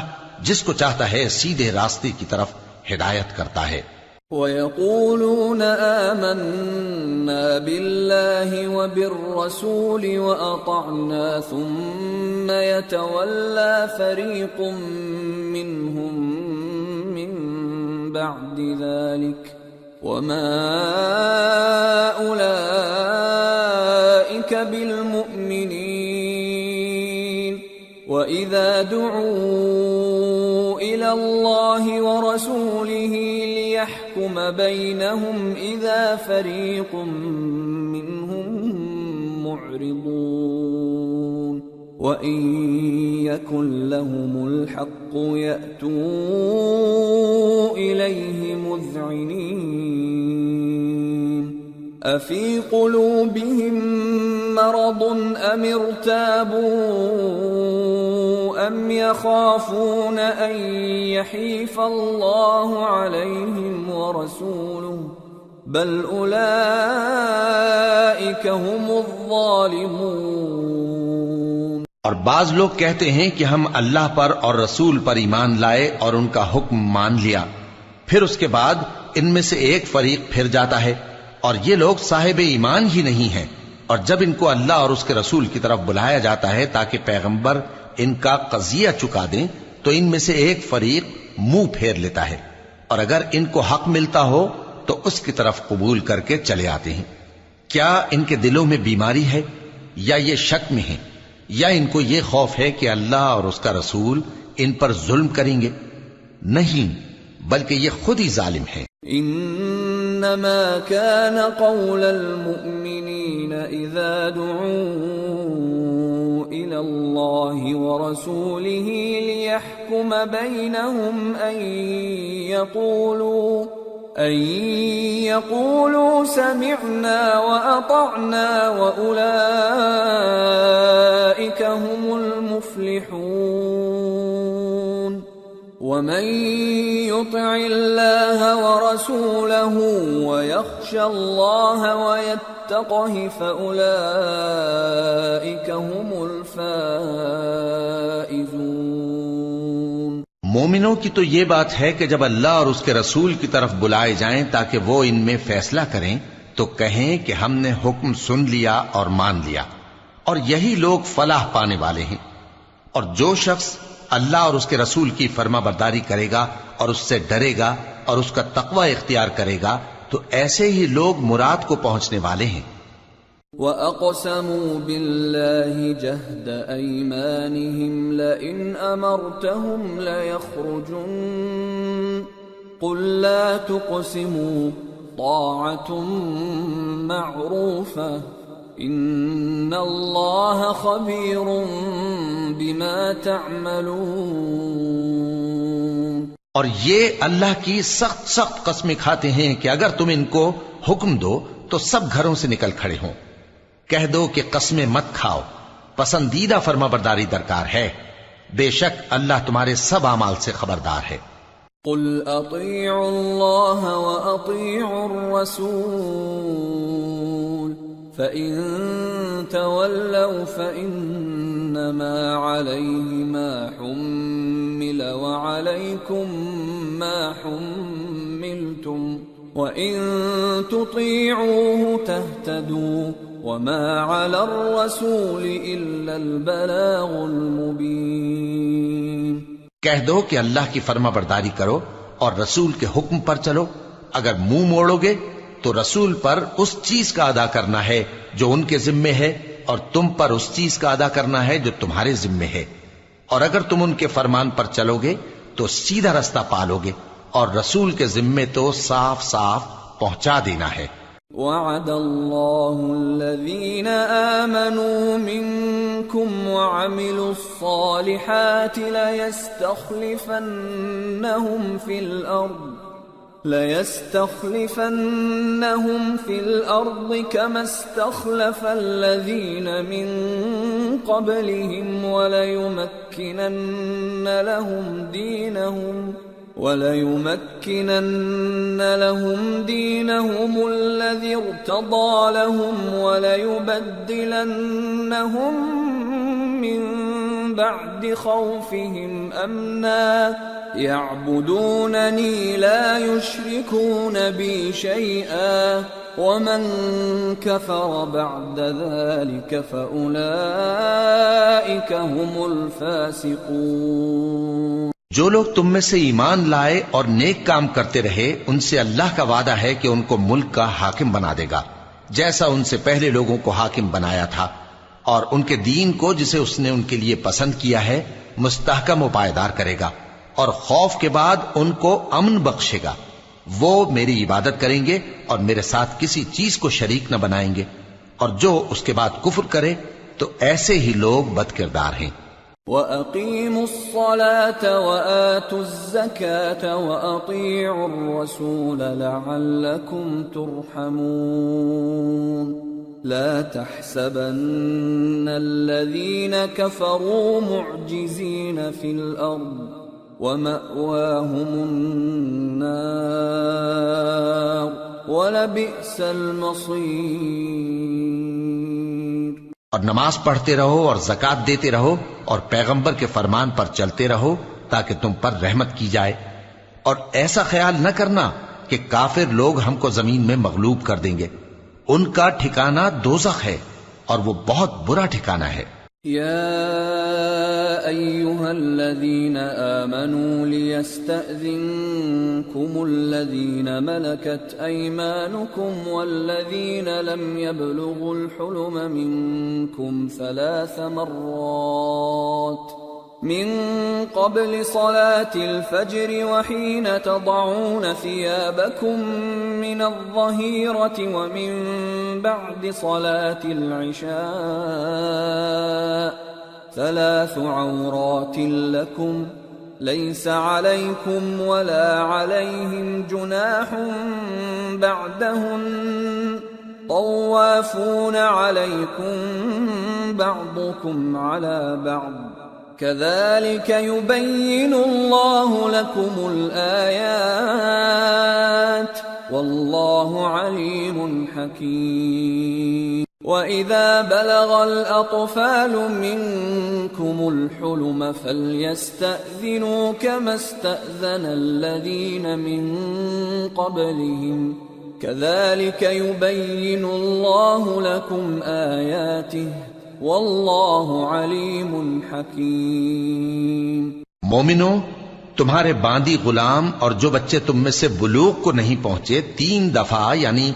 جس کو چاہتا ہے سیدھے راستے کی طرف ہدایت کرتا ہے. وَيَقُولُونَ آمَنَّا بِاللَّهِ وَبِالرَّسُولِ وَأَطَعْنَا ثُمَّ يَتَوَلَّى فَرِيقٌ مِّنْهُمْ مِّن بَعْدِ ذَلِكَ وَمَا أُولَئِكَ بِالْمُؤْمِنِينَ. وَإِذَا دُعُوا إِلَى اللَّهِ وَرَسُولِهِ لِيَحْكُمَ بَيْنَهُمْ إِذَا فَرِيقٌ مِّنْهُمْ مُعْرِضُونَ. وَإِن يَكُن لَّهُمُ الْحَقُّ يَأْتُوا إِلَيْهِ مُذْعِنِينَ. أَفِي قُلُوبِهِم مَّرَضٌ أَمِ ارْتَابُوا أَمْ يَخَافُونَ أَن يَحِيفَ اللَّهُ عَلَيْهِمْ وَرَسُولُهُ بَلْ أُولَئِكَ هُمُ الظَّالِمُونَ. اور بعض لوگ کہتے ہیں کہ ہم اللہ پر اور رسول پر ایمان لائے اور ان کا حکم مان لیا، پھر اس کے بعد ان میں سے ایک فریق پھر جاتا ہے، اور یہ لوگ صاحب ایمان ہی نہیں ہیں. اور جب ان کو اللہ اور اس کے رسول کی طرف بلایا جاتا ہے تاکہ پیغمبر ان کا قضیہ چکا دیں، تو ان میں سے ایک فریق منہ پھیر لیتا ہے، اور اگر ان کو حق ملتا ہو تو اس کی طرف قبول کر کے چلے آتے ہیں. کیا ان کے دلوں میں بیماری ہے، یا یہ شک میں ہیں، یا ان کو یہ خوف ہے کہ اللہ اور اس کا رسول ان پر ظلم کریں گے؟ نہیں، بلکہ یہ خود ہی ظالم ہیں. انما كان قول المؤمنين إذا دعوا إلى الله ورسوله ليحكم بينهم أن يقولوا سمعنا وأطعنا وأولئك هم المفلحون ومن يطع الله ورسوله ويخشى الله ويتقه فأولئك هم الفائزون۔ مومنوں کی تو یہ بات ہے کہ جب اللہ اور اس کے رسول کی طرف بلائے جائیں تاکہ وہ ان میں فیصلہ کریں تو کہیں کہ ہم نے حکم سن لیا اور مان لیا، اور یہی لوگ فلاح پانے والے ہیں۔ اور جو شخص اللہ اور اس کے رسول کی فرما برداری کرے گا اور اس سے ڈرے گا اور اس کا تقوی اختیار کرے گا تو ایسے ہی لوگ مراد کو پہنچنے والے ہیں۔ وَأَقْسَمُوا بِاللَّهِ جَهْدَ أَيْمَانِهِمْ لَئِنْ أَمَرْتَهُمْ لَيَخْرُجُنَّ قُلْ لَا تُقْسِمُوا طَاعَةٌ مَّعْرُوفَةٌ إِنَّ اللَّهَ خَبِيرٌ بِمَا تَعْمَلُونَ۔ اور یہ اللہ کی سخت سخت قسمیں کھاتے ہیں کہ اگر تم ان کو حکم دو تو سب گھروں سے نکل کھڑے ہوں۔ کہہ دو کہ قسمیں مت کھاؤ، پسندیدہ فرما برداری درکار ہے، بے شک اللہ تمہارے سب اعمال سے خبردار ہے۔ قل اطیعوا اللہ واطیعوا الرسول فإن تولوا فإنما عليه ما حمل وعليكم ما حملتم وَإِن تُطِيعُوهُ تَهْتَدُوا وَمَا عَلَى الرَّسُولِ إِلَّا الْبَلَاغُ الْمُبِينُ۔ کہہ دو کہ اللہ کی فرما برداری کرو اور رسول کے حکم پر چلو، اگر منہ موڑو گے تو رسول پر اس چیز کا ادا کرنا ہے جو ان کے ذمے ہے، اور تم پر اس چیز کا ادا کرنا ہے جو تمہارے ذمے ہے، اور اگر تم ان کے فرمان پر چلو گے تو سیدھا رستہ پالو گے، اور رسول کے ذمے تو صاف صاف پہنچا دینا ہے۔ وعد اللہ الذین آمنوا منکم وعملوا الصالحات لَيَسْتَخْلِفَنَّهُمْ فِي الْأَرْضِ كَمَا اسْتَخْلَفَ الَّذِينَ مِنْ قَبْلِهِمْ وَلَيُمَكِّنَنَّ لَهُمْ دِينَهُمُ الَّذِي ارْتَضَىٰ لَهُمْ وَلَيُبَدِّلَنَّهُمْ مِنْ بَعْدِ خَوْفِهِمْ أَمْنًا يَعْبُدُونَنِي لَا يُشْرِكُونَ بِي شَيْئًا وَمَنْ كَفَرَ بَعْدَ ذَلِكَ فَأُولَئِكَ هُمُ الْفَاسِقُونَ۔ جو لوگ تم میں سے ایمان لائے اور نیک کام کرتے رہے ان سے اللہ کا وعدہ ہے کہ ان کو ملک کا حاکم بنا دے گا، جیسا ان سے پہلے لوگوں کو حاکم بنایا تھا، اور ان کے دین کو جسے اس نے ان کے لیے پسند کیا ہے مستحکم و پائیدار کرے گا، اور خوف کے بعد ان کو امن بخشے گا۔ وہ میری عبادت کریں گے اور میرے ساتھ کسی چیز کو شریک نہ بنائیں گے، اور جو اس کے بعد کفر کرے تو ایسے ہی لوگ بد کردار ہیں۔ وَأَقِيمُوا الصَّلَاةَ وَآتُوا الزَّكَاةَ وَأَطِيعُوا الرَّسُولَ لَعَلَّكُمْ تُرْحَمُونَ۔ لا تحسبن الذين كفروا معجزين في الأرض ومأواهم النار وَلَبِئْسَ الْمَصِيرُ۔ اور نماز پڑھتے رہو اور زکوٰۃ دیتے رہو اور پیغمبر کے فرمان پر چلتے رہو تاکہ تم پر رحمت کی جائے، اور ایسا خیال نہ کرنا کہ کافر لوگ ہم کو زمین میں مغلوب کر دیں گے، ان کا ٹھکانہ دوزخ ہے اور وہ بہت برا ٹھکانہ ہے۔ یا ایھا الذین آمنوا لیستأذنکم الذین ملکت ایمانکم والذین لم یبلغوا الحلم منکم 3 مرات من قبل صلاة الفجر وحين تضعون ثيابكم من الظهيرة ومن بعد صلاة العشاء 3 عورات لكم ليس عليكم ولا عليهم جناح بعدهن طوافون عليكم بعضكم على بعض كذلك يبين الله لكم الآيات والله عليم حكيم وَإِذَا بَلَغَ الْأَطْفَالُ مِنْكُمُ الْحُلُمَ فَلْيَسْتَأْذِنُوا كَمَا اسْتَأْذَنَ الَّذِينَ مِنْ قَبْلِهِمْ كَذَلِكَ يُبَيِّنُ اللَّهُ لَكُمْ آيَاتِهِ وَاللَّهُ عَلِيمٌ حَكِيمٌ۔ مومنو، تمہارے باندی غلام اور جو بچے تم میں سے بلوغ کو نہیں پہنچے 3 دفعہ یعنی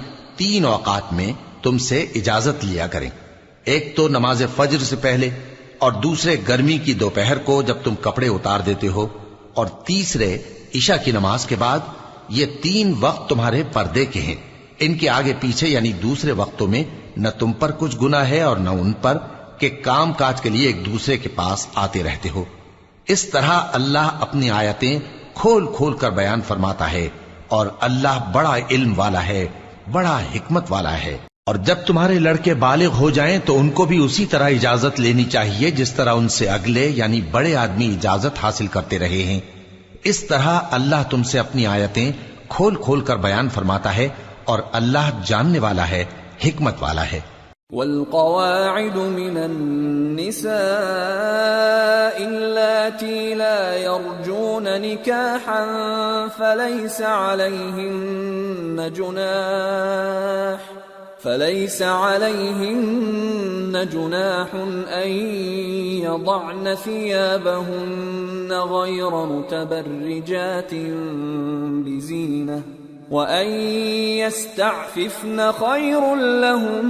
3 اوقات میں تم سے اجازت لیا کریں، ایک تو نماز فجر سے پہلے، اور دوسرے گرمی کی دوپہر کو جب تم کپڑے اتار دیتے ہو، اور تیسرے عشاء کی نماز کے بعد۔ یہ 3 وقت تمہارے پردے کے ہیں، ان کے آگے پیچھے یعنی دوسرے وقتوں میں نہ تم پر کچھ گناہ ہے اور نہ ان پر کہ کام کاج کے لیے ایک دوسرے کے پاس آتے رہتے ہو۔ اس طرح اللہ اپنی آیتیں کھول کھول کر بیان فرماتا ہے، اور اللہ بڑا علم والا ہے، بڑا حکمت والا ہے۔ اور جب تمہارے لڑکے بالغ ہو جائیں تو ان کو بھی اسی طرح اجازت لینی چاہیے جس طرح ان سے اگلے یعنی بڑے آدمی اجازت حاصل کرتے رہے ہیں۔ اس طرح اللہ تم سے اپنی آیتیں کھول کھول کر بیان فرماتا ہے، اور اللہ جاننے والا ہے، حکمت والا ہے۔ والقواعد من النساء اللاتي لا يرجون نكاحا فليس عليهن جناح أن يضعن ثيابهن غير متبرجات بزينة وأن يستعففن خير لهم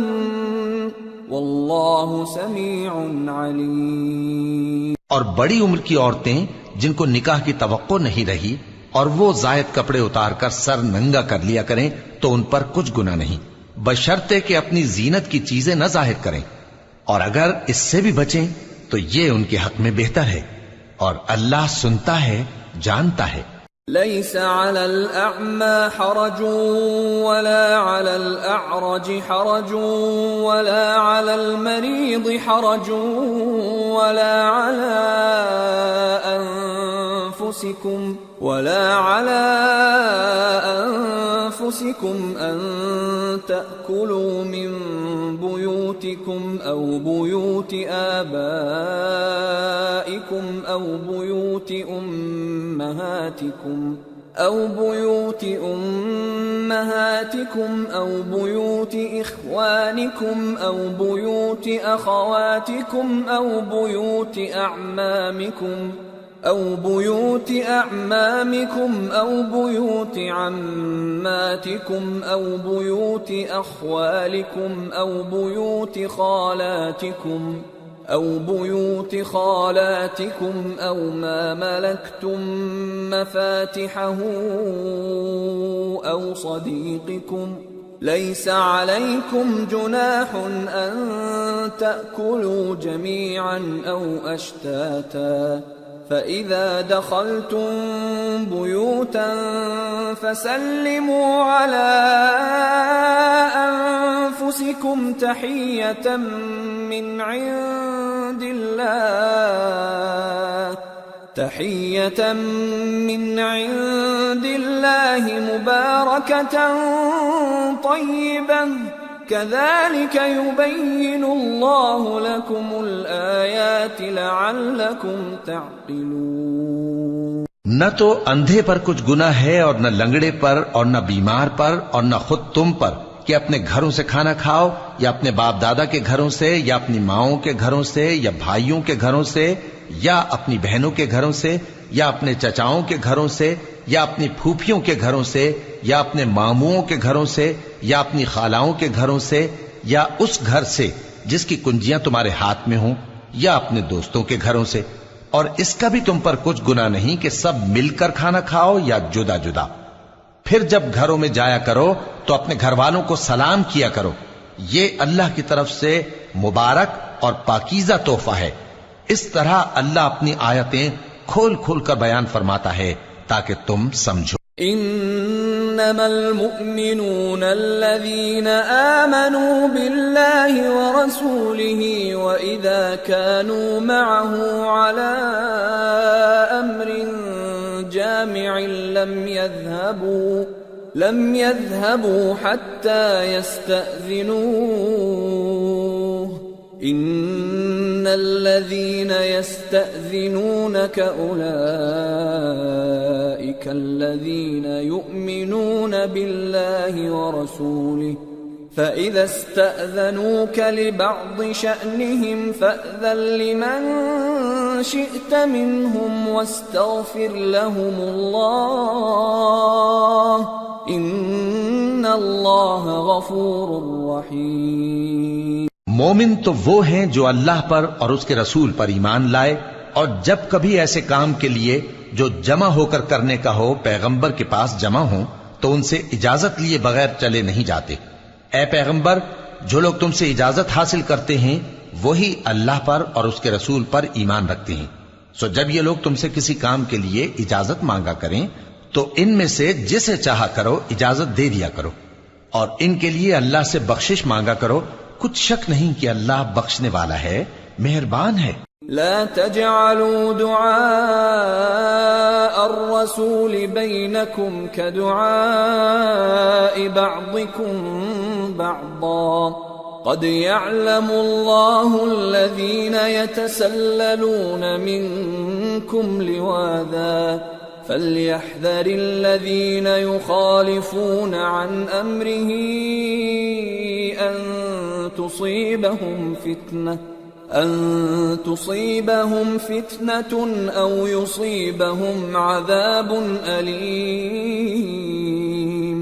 والله سميع عليم۔ اور بڑی عمر کی عورتیں جن کو نکاح کی توقع نہیں رہی اور وہ زائد کپڑے اتار کر سر ننگا کر لیا کریں تو ان پر کچھ گناہ نہیں، بشرطے کہ اپنی زینت کی چیزیں نہ ظاہر کریں، اور اگر اس سے بھی بچیں تو یہ ان کے حق میں بہتر ہے، اور اللہ سنتا ہے، جانتا ہے۔ ليس على الأعمى حرج ولا على الأعرج حرج ولا على المريض حرج ولا على أنفسكم أن تأكلوا من بيوتكم أو بيوت آبائكم أو بيوت أمهاتكم أو بيوت إخوانكم أو بيوت أخواتكم أو بيوت أعمامكم أو بيوت عماتكم أو بيوت أخوالكم أو بيوت خالاتكم أو ما ملكتم مفاتحه أو صديقكم ليس عليكم جناح أن تأكلوا جميعا أو أشتاتا فإذا دخلتم بيوتا فسلموا على أنفسكم تحية من عند الله مباركة طيبة كذلك يبين الله لكم الآيات لعلكم تعقلون۔ نہ تو اندھے پر کچھ گناہ ہے اور نہ لنگڑے پر اور نہ بیمار پر اور نہ خود تم پر کہ اپنے گھروں سے کھانا کھاؤ، یا اپنے باپ دادا کے گھروں سے، یا اپنی ماؤں کے گھروں سے، یا بھائیوں کے گھروں سے، یا اپنی بہنوں کے گھروں سے، یا اپنے چچاؤں کے گھروں سے، یا اپنی پھوپھیوں کے گھروں سے، یا اپنے ماموؤں کے گھروں سے، یا اپنی خالاؤں کے گھروں سے، یا اس گھر سے جس کی کنجیاں تمہارے ہاتھ میں ہوں، یا اپنے دوستوں کے گھروں سے، اور اس کا بھی تم پر کچھ گناہ نہیں کہ سب مل کر کھانا کھاؤ یا جدا جدا۔ پھر جب گھروں میں جایا کرو تو اپنے گھر والوں کو سلام کیا کرو، یہ اللہ کی طرف سے مبارک اور پاکیزہ تحفہ ہے۔ اس طرح اللہ اپنی آیتیں کھول کھول کر بیان فرماتا ہے تاکہ تم سمجھو۔ انما المؤمنون الذين آمنوا بالله ورسوله واذا كانوا معه على امر جامع لم يذهبوا حتى يستأذنوه ان الذين يستأذنونك اولئك الذين يؤمنون بالله ورسوله فإذا استأذنوك لبعض شأنهم فأذن لمن شئت منهم واستغفر لهم الله إن الله غفور رحيم۔ مومن تو وہ ہیں جو اللہ پر اور اس کے رسول پر ایمان لائے، اور جب کبھی ایسے کام کے لیے جو جمع ہو کر کرنے کا ہو پیغمبر کے پاس جمع ہوں تو ان سے اجازت لیے بغیر چلے نہیں جاتے۔ اے پیغمبر، جو لوگ تم سے اجازت حاصل کرتے ہیں وہی اللہ پر اور اس کے رسول پر ایمان رکھتے ہیں، سو جب یہ لوگ تم سے کسی کام کے لیے اجازت مانگا کریں تو ان میں سے جسے چاہا کرو اجازت دے دیا کرو، اور ان کے لیے اللہ سے بخشش مانگا کرو، کچھ شک نہیں کہ اللہ بخشنے والا ہے، مہربان ہے۔ لا تجعلوا دعاء الرسول بينكم كدعاء بعضكم بعضا قد يعلم الله الذين يتسللون منكم لواذا فليحذر الذين يخالفون عن أمره أن تصيبهم فتنة أو يصيبهم عذاب أليم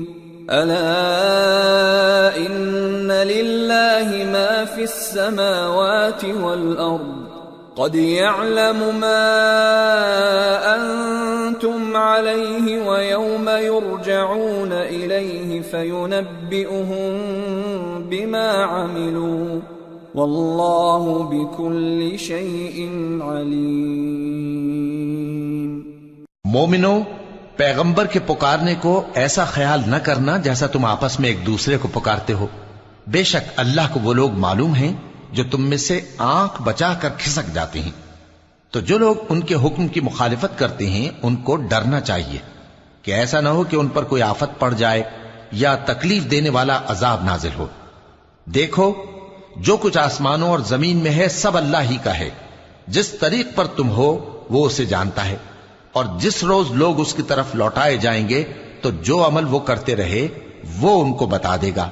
ألا إن لله ما في السماوات والأرض قد يعلم ما أنتم عليه ويوم يرجعون إليه فينبئهم بما عملوا واللہ بکل شیء علیم۔ مومنو، پیغمبر کے پکارنے کو ایسا خیال نہ کرنا جیسا تم آپس میں ایک دوسرے کو پکارتے ہو، بے شک اللہ کو وہ لوگ معلوم ہیں جو تم میں سے آنکھ بچا کر کھسک جاتے ہیں، تو جو لوگ ان کے حکم کی مخالفت کرتے ہیں ان کو ڈرنا چاہیے کہ ایسا نہ ہو کہ ان پر کوئی آفت پڑ جائے یا تکلیف دینے والا عذاب نازل ہو۔ دیکھو، جو کچھ آسمانوں اور زمین میں ہے سب اللہ ہی کا ہے، جس طریق پر تم ہو وہ اسے جانتا ہے، اور جس روز لوگ اس کی طرف لوٹائے جائیں گے تو جو عمل وہ کرتے رہے وہ ان کو بتا دے گا،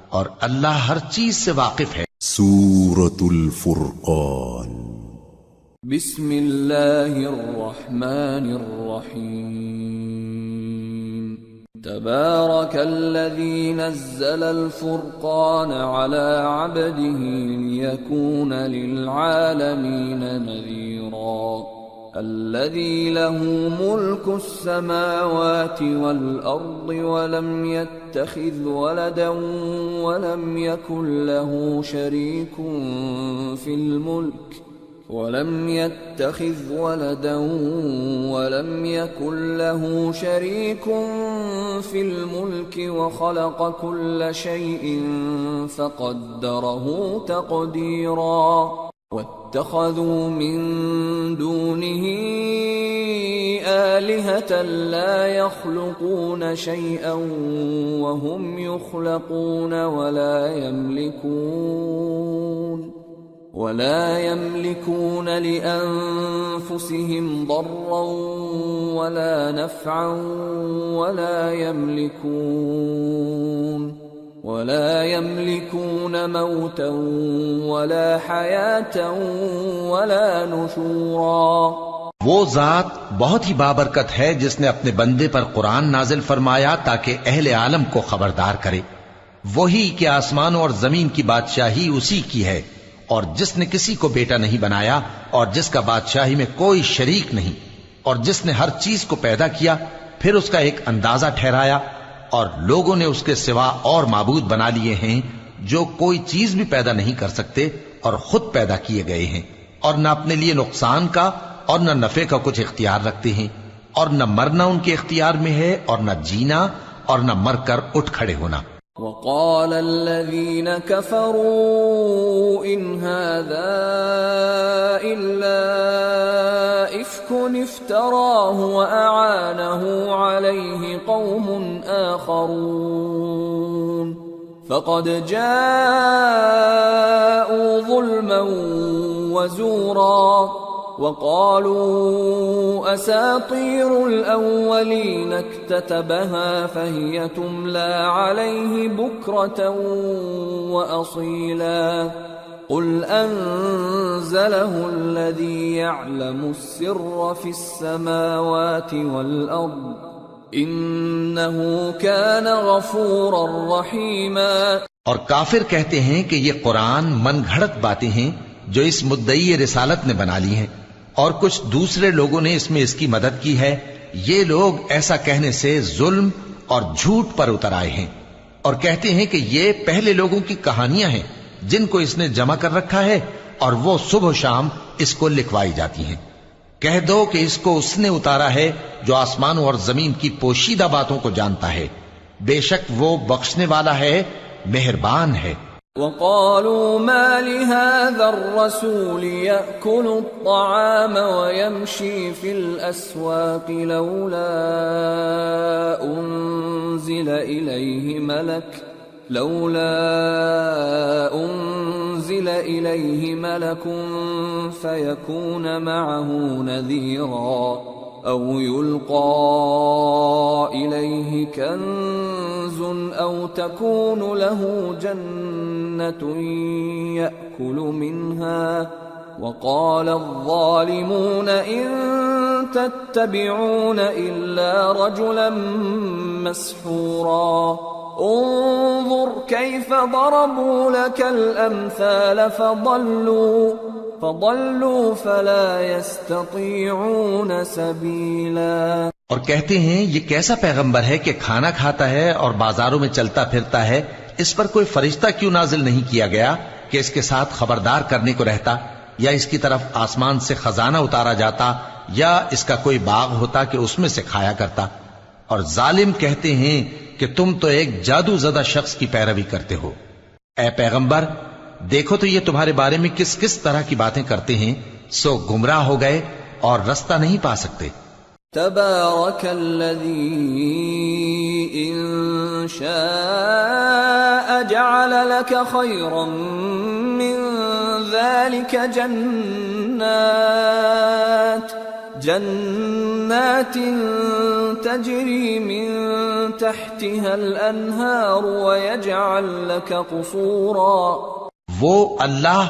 اور اللہ ہر چیز سے واقف ہے۔ سورة الفرقان۔ بسم اللہ الرحمن الرحیم۔ تبارك الذي نزل الفرقان على عبده ليكون للعالمين نذيرا الذي له ملك السماوات والأرض ولم يتخذ ولدا ولم يكن له شريك في الملك ولم يتخذ ولدا ولم يكن له شريك في الملك وخلق كل شيء فقدره تقديرا واتخذوا من دونه آلهة لا يخلقون شيئا وهم يخلقون ولا يملكون لأنفسهم ضرا ولا نفعا ولا يملكون موتا ولا حياة ولا نشورا۔ وہ ذات بہت ہی بابرکت ہے جس نے اپنے بندے پر قرآن نازل فرمایا تاکہ اہل عالم کو خبردار کرے، وہی کہ آسمانوں اور زمین کی بادشاہی اسی کی ہے، اور جس نے کسی کو بیٹا نہیں بنایا اور جس کا بادشاہی میں کوئی شریک نہیں، اور جس نے ہر چیز کو پیدا کیا پھر اس کا ایک اندازہ ٹھہرایا، اور لوگوں نے اس کے سوا اور معبود بنا لیے ہیں جو کوئی چیز بھی پیدا نہیں کر سکتے اور خود پیدا کیے گئے ہیں، اور نہ اپنے لیے نقصان کا اور نہ نفع کا کچھ اختیار رکھتے ہیں، اور نہ مرنا ان کے اختیار میں ہے اور نہ جینا اور نہ مر کر اٹھ کھڑے ہونا۔ وقال الذين كفروا إن هذا إلا إفك افتراه وأعانه عليه قوم آخرون فقد جاءوا ظلما وزورا وقالوا أساطير الأولين اكتتبها فهي تملى عليه بكرة وأصيلا قل أنزله الذي يعلم السر في السماوات والأرض إنه كان غفورا رحيما۔ اور کافر کہتے ہیں کہ یہ قرآن من گھڑت باتیں ہیں جو اس مدعی رسالت نے بنا لی ہیں، اور کچھ دوسرے لوگوں نے اس میں اس کی مدد کی ہے۔ یہ لوگ ایسا کہنے سے ظلم اور جھوٹ پر اتر آئے ہیں، اور کہتے ہیں کہ یہ پہلے لوگوں کی کہانیاں ہیں جن کو اس نے جمع کر رکھا ہے، اور وہ صبح و شام اس کو لکھوائی جاتی ہیں۔ کہہ دو کہ اس کو اس نے اتارا ہے جو آسمانوں اور زمین کی پوشیدہ باتوں کو جانتا ہے، بے شک وہ بخشنے والا ہے، مہربان ہے۔ وقالوا ما لهذا الرسول يأكل الطعام ويمشي في الأسواق لولا أنزل إليه ملك فيكون معه نذيرا أو يلقى إليه كنز أو تكون له جنة يأكل منها وقال الظالمون إن تتبعون إلا رجلا مسحورا انظر كيف ضربوا لك الأمثال فضلوا فلا يستطيعون سبيلا۔ اور کہتے ہیں یہ کیسا پیغمبر ہے کہ کھانا کھاتا ہے اور بازاروں میں چلتا پھرتا ہے، اس پر کوئی فرشتہ کیوں نازل نہیں کیا گیا کہ اس کے ساتھ خبردار کرنے کو رہتا، یا اس کی طرف آسمان سے خزانہ اتارا جاتا، یا اس کا کوئی باغ ہوتا کہ اس میں سے کھایا کرتا۔ اور ظالم کہتے ہیں کہ تم تو ایک جادو زدہ شخص کی پیروی کرتے ہو۔ اے پیغمبر دیکھو تو یہ تمہارے بارے میں کس کس طرح کی باتیں کرتے ہیں، سو گمراہ ہو گئے اور رستہ نہیں پا سکتے۔ تبارك الذي إن شاء جعل لك خيرا من ذلك جنات تجري من تحتها الأنهار ويجعل لك قصورا۔ وہ اللہ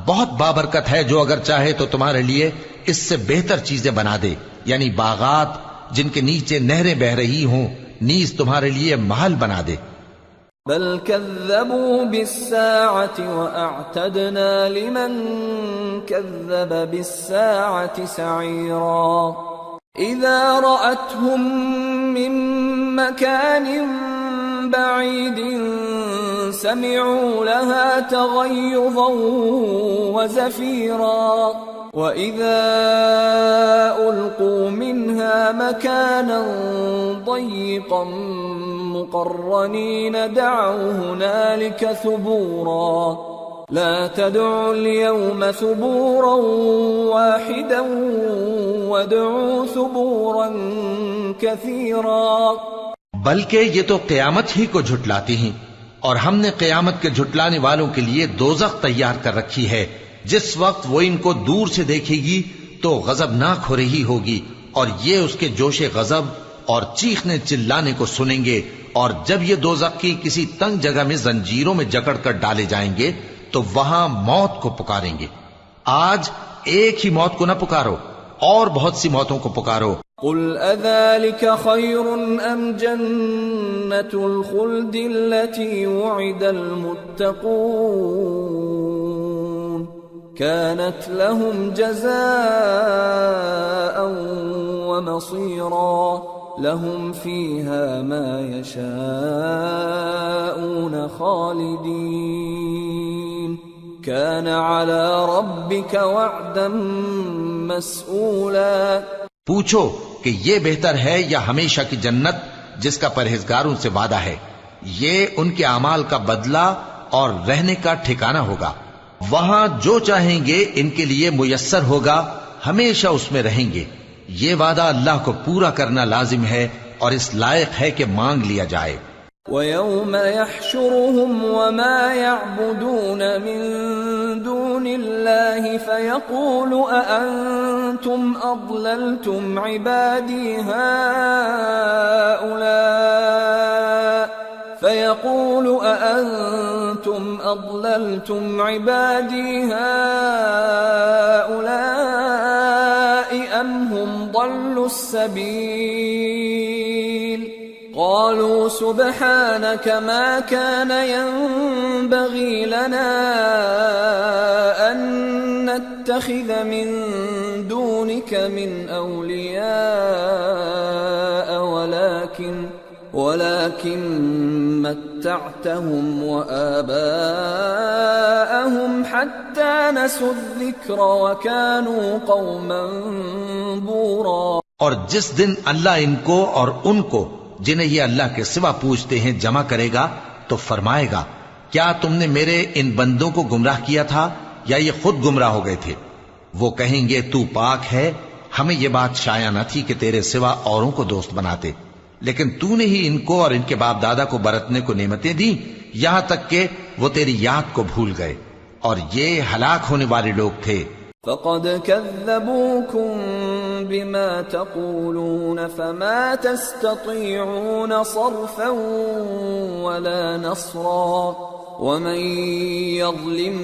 بہت بابرکت ہے جو اگر چاہے تو تمہارے لیے اس سے بہتر چیزیں بنا دے، یعنی باغات جن کے نیچے نہریں بہ رہی ہوں، نیز تمہارے لیے محل بنا دے۔ بل كذبوا بالساعة وأعتدنا لمن كذب بالساعة سعيرا إذا رأتهم من مكان بعيد سمعوا لها تغيظا وزفيرا وَإِذَا أُلْقُوا مِنْهَا مَكَانًا ضَيِّقًا مُقَرَّنِينَ دَعَوْا هُنَالِكَ ثُبُورًا لَا تَدْعُوا الْيَوْمَ ثُبُورًا وَاحِدًا وَادْعُوا ثُبُورًا كَثِيرًا۔ بلکہ یہ تو قیامت ہی کو جھٹلاتی ہیں، اور ہم نے قیامت کے جھٹلانے والوں کے لیے دوزخ تیار کر رکھی ہے، جس وقت وہ ان کو دور سے دیکھے گی تو غضبناک ہو رہی ہوگی، اور یہ اس کے جوش غضب اور چیخنے چلانے کو سنیں گے۔ اور جب یہ دوزخ کی کسی تنگ جگہ میں زنجیروں میں جکڑ کر ڈالے جائیں گے تو وہاں موت کو پکاریں گے۔ آج ایک ہی موت کو نہ پکارو، اور بہت سی موتوں کو پکارو۔ قل اذلك خير ام جنة الخلد التي وعد المتقون كانت لهم جزاء ومصيرا لهم فيها ما يشاءون خالدين كان على ربك وعدا مسئولا. پوچھو کہ یہ بہتر ہے یا ہمیشہ کی جنت جس کا پرہیزگاروں سے وعدہ ہے؟ یہ ان کے اعمال کا بدلہ اور رہنے کا ٹھکانہ ہوگا. وہاں جو چاہیں گے ان کے لیے میسر ہوگا، ہمیشہ اس میں رہیں گے. یہ وعدہ اللہ کو پورا کرنا لازم ہے اور اس لائق ہے کہ مانگ لیا جائے. وَيَوْمَ يَحْشُرُهُمْ وَمَا يَعْبُدُونَ مِن دُونِ اللَّهِ فَيَقُولُ أَأَنْتُمْ أَضْلَلْتُمْ عِبَادِي هَؤُلَاءِ أَمْ هُمْ ضَلُّوا السَّبِيلَ قالوا سبحانك ما كان ينبغي لنا أن نتخذ من دونك من أولياء ولكن متعتهم وآباءهم حتى نسوا الذكر وكانوا قوما بورا. اور جس دن اللہ ان کو اور ان کو جنہیں یہ اللہ کے سوا پوچھتے ہیں جمع کرے گا تو فرمائے گا، کیا تم نے میرے ان بندوں کو گمراہ کیا تھا یا یہ خود گمراہ ہو گئے تھے؟ وہ کہیں گے تو پاک ہے، ہمیں یہ بات شایع نہ تھی کہ تیرے سوا اوروں کو دوست بناتے، لیکن تو نے ہی ان کو اور ان کے باپ دادا کو برتنے کو نعمتیں دی یہاں تک کہ وہ تیری یاد کو بھول گئے، اور یہ ہلاک ہونے والے لوگ تھے. فقد كذبوكم بما تقولون فما تستطيعون صرفا ولا نصرا ومن يظلم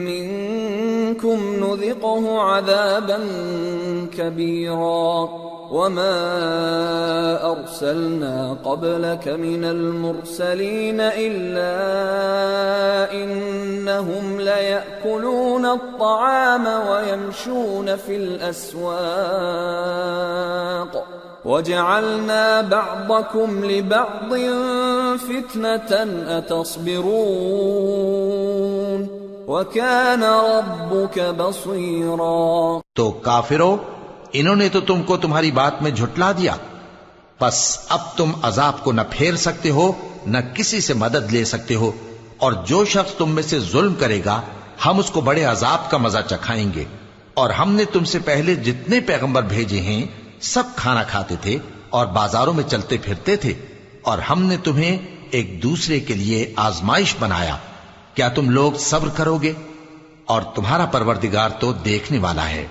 منكم نذقه عذابا كبيرا. وما أرسلنا قبلك من المرسلين إلا إنهم ليأكلون الطعام ويمشون في الأسواق وجعلنا بعضكم لبعض فتنة أتصبرون وكان ربك بصيرا. تو کافرو، انہوں نے تو تم کو تمہاری بات میں جھٹلا دیا، پس اب تم عذاب کو نہ پھیر سکتے ہو نہ کسی سے مدد لے سکتے ہو، اور جو شخص تم میں سے ظلم کرے گا ہم اس کو بڑے عذاب کا مزہ چکھائیں گے. اور ہم نے تم سے پہلے جتنے پیغمبر بھیجے ہیں سب کھانا کھاتے تھے اور بازاروں میں چلتے پھرتے تھے، اور ہم نے تمہیں ایک دوسرے کے لیے آزمائش بنایا. کیا تم لوگ صبر کرو گے؟ اور تمہارا پروردگار تو دیکھنے والا ہے.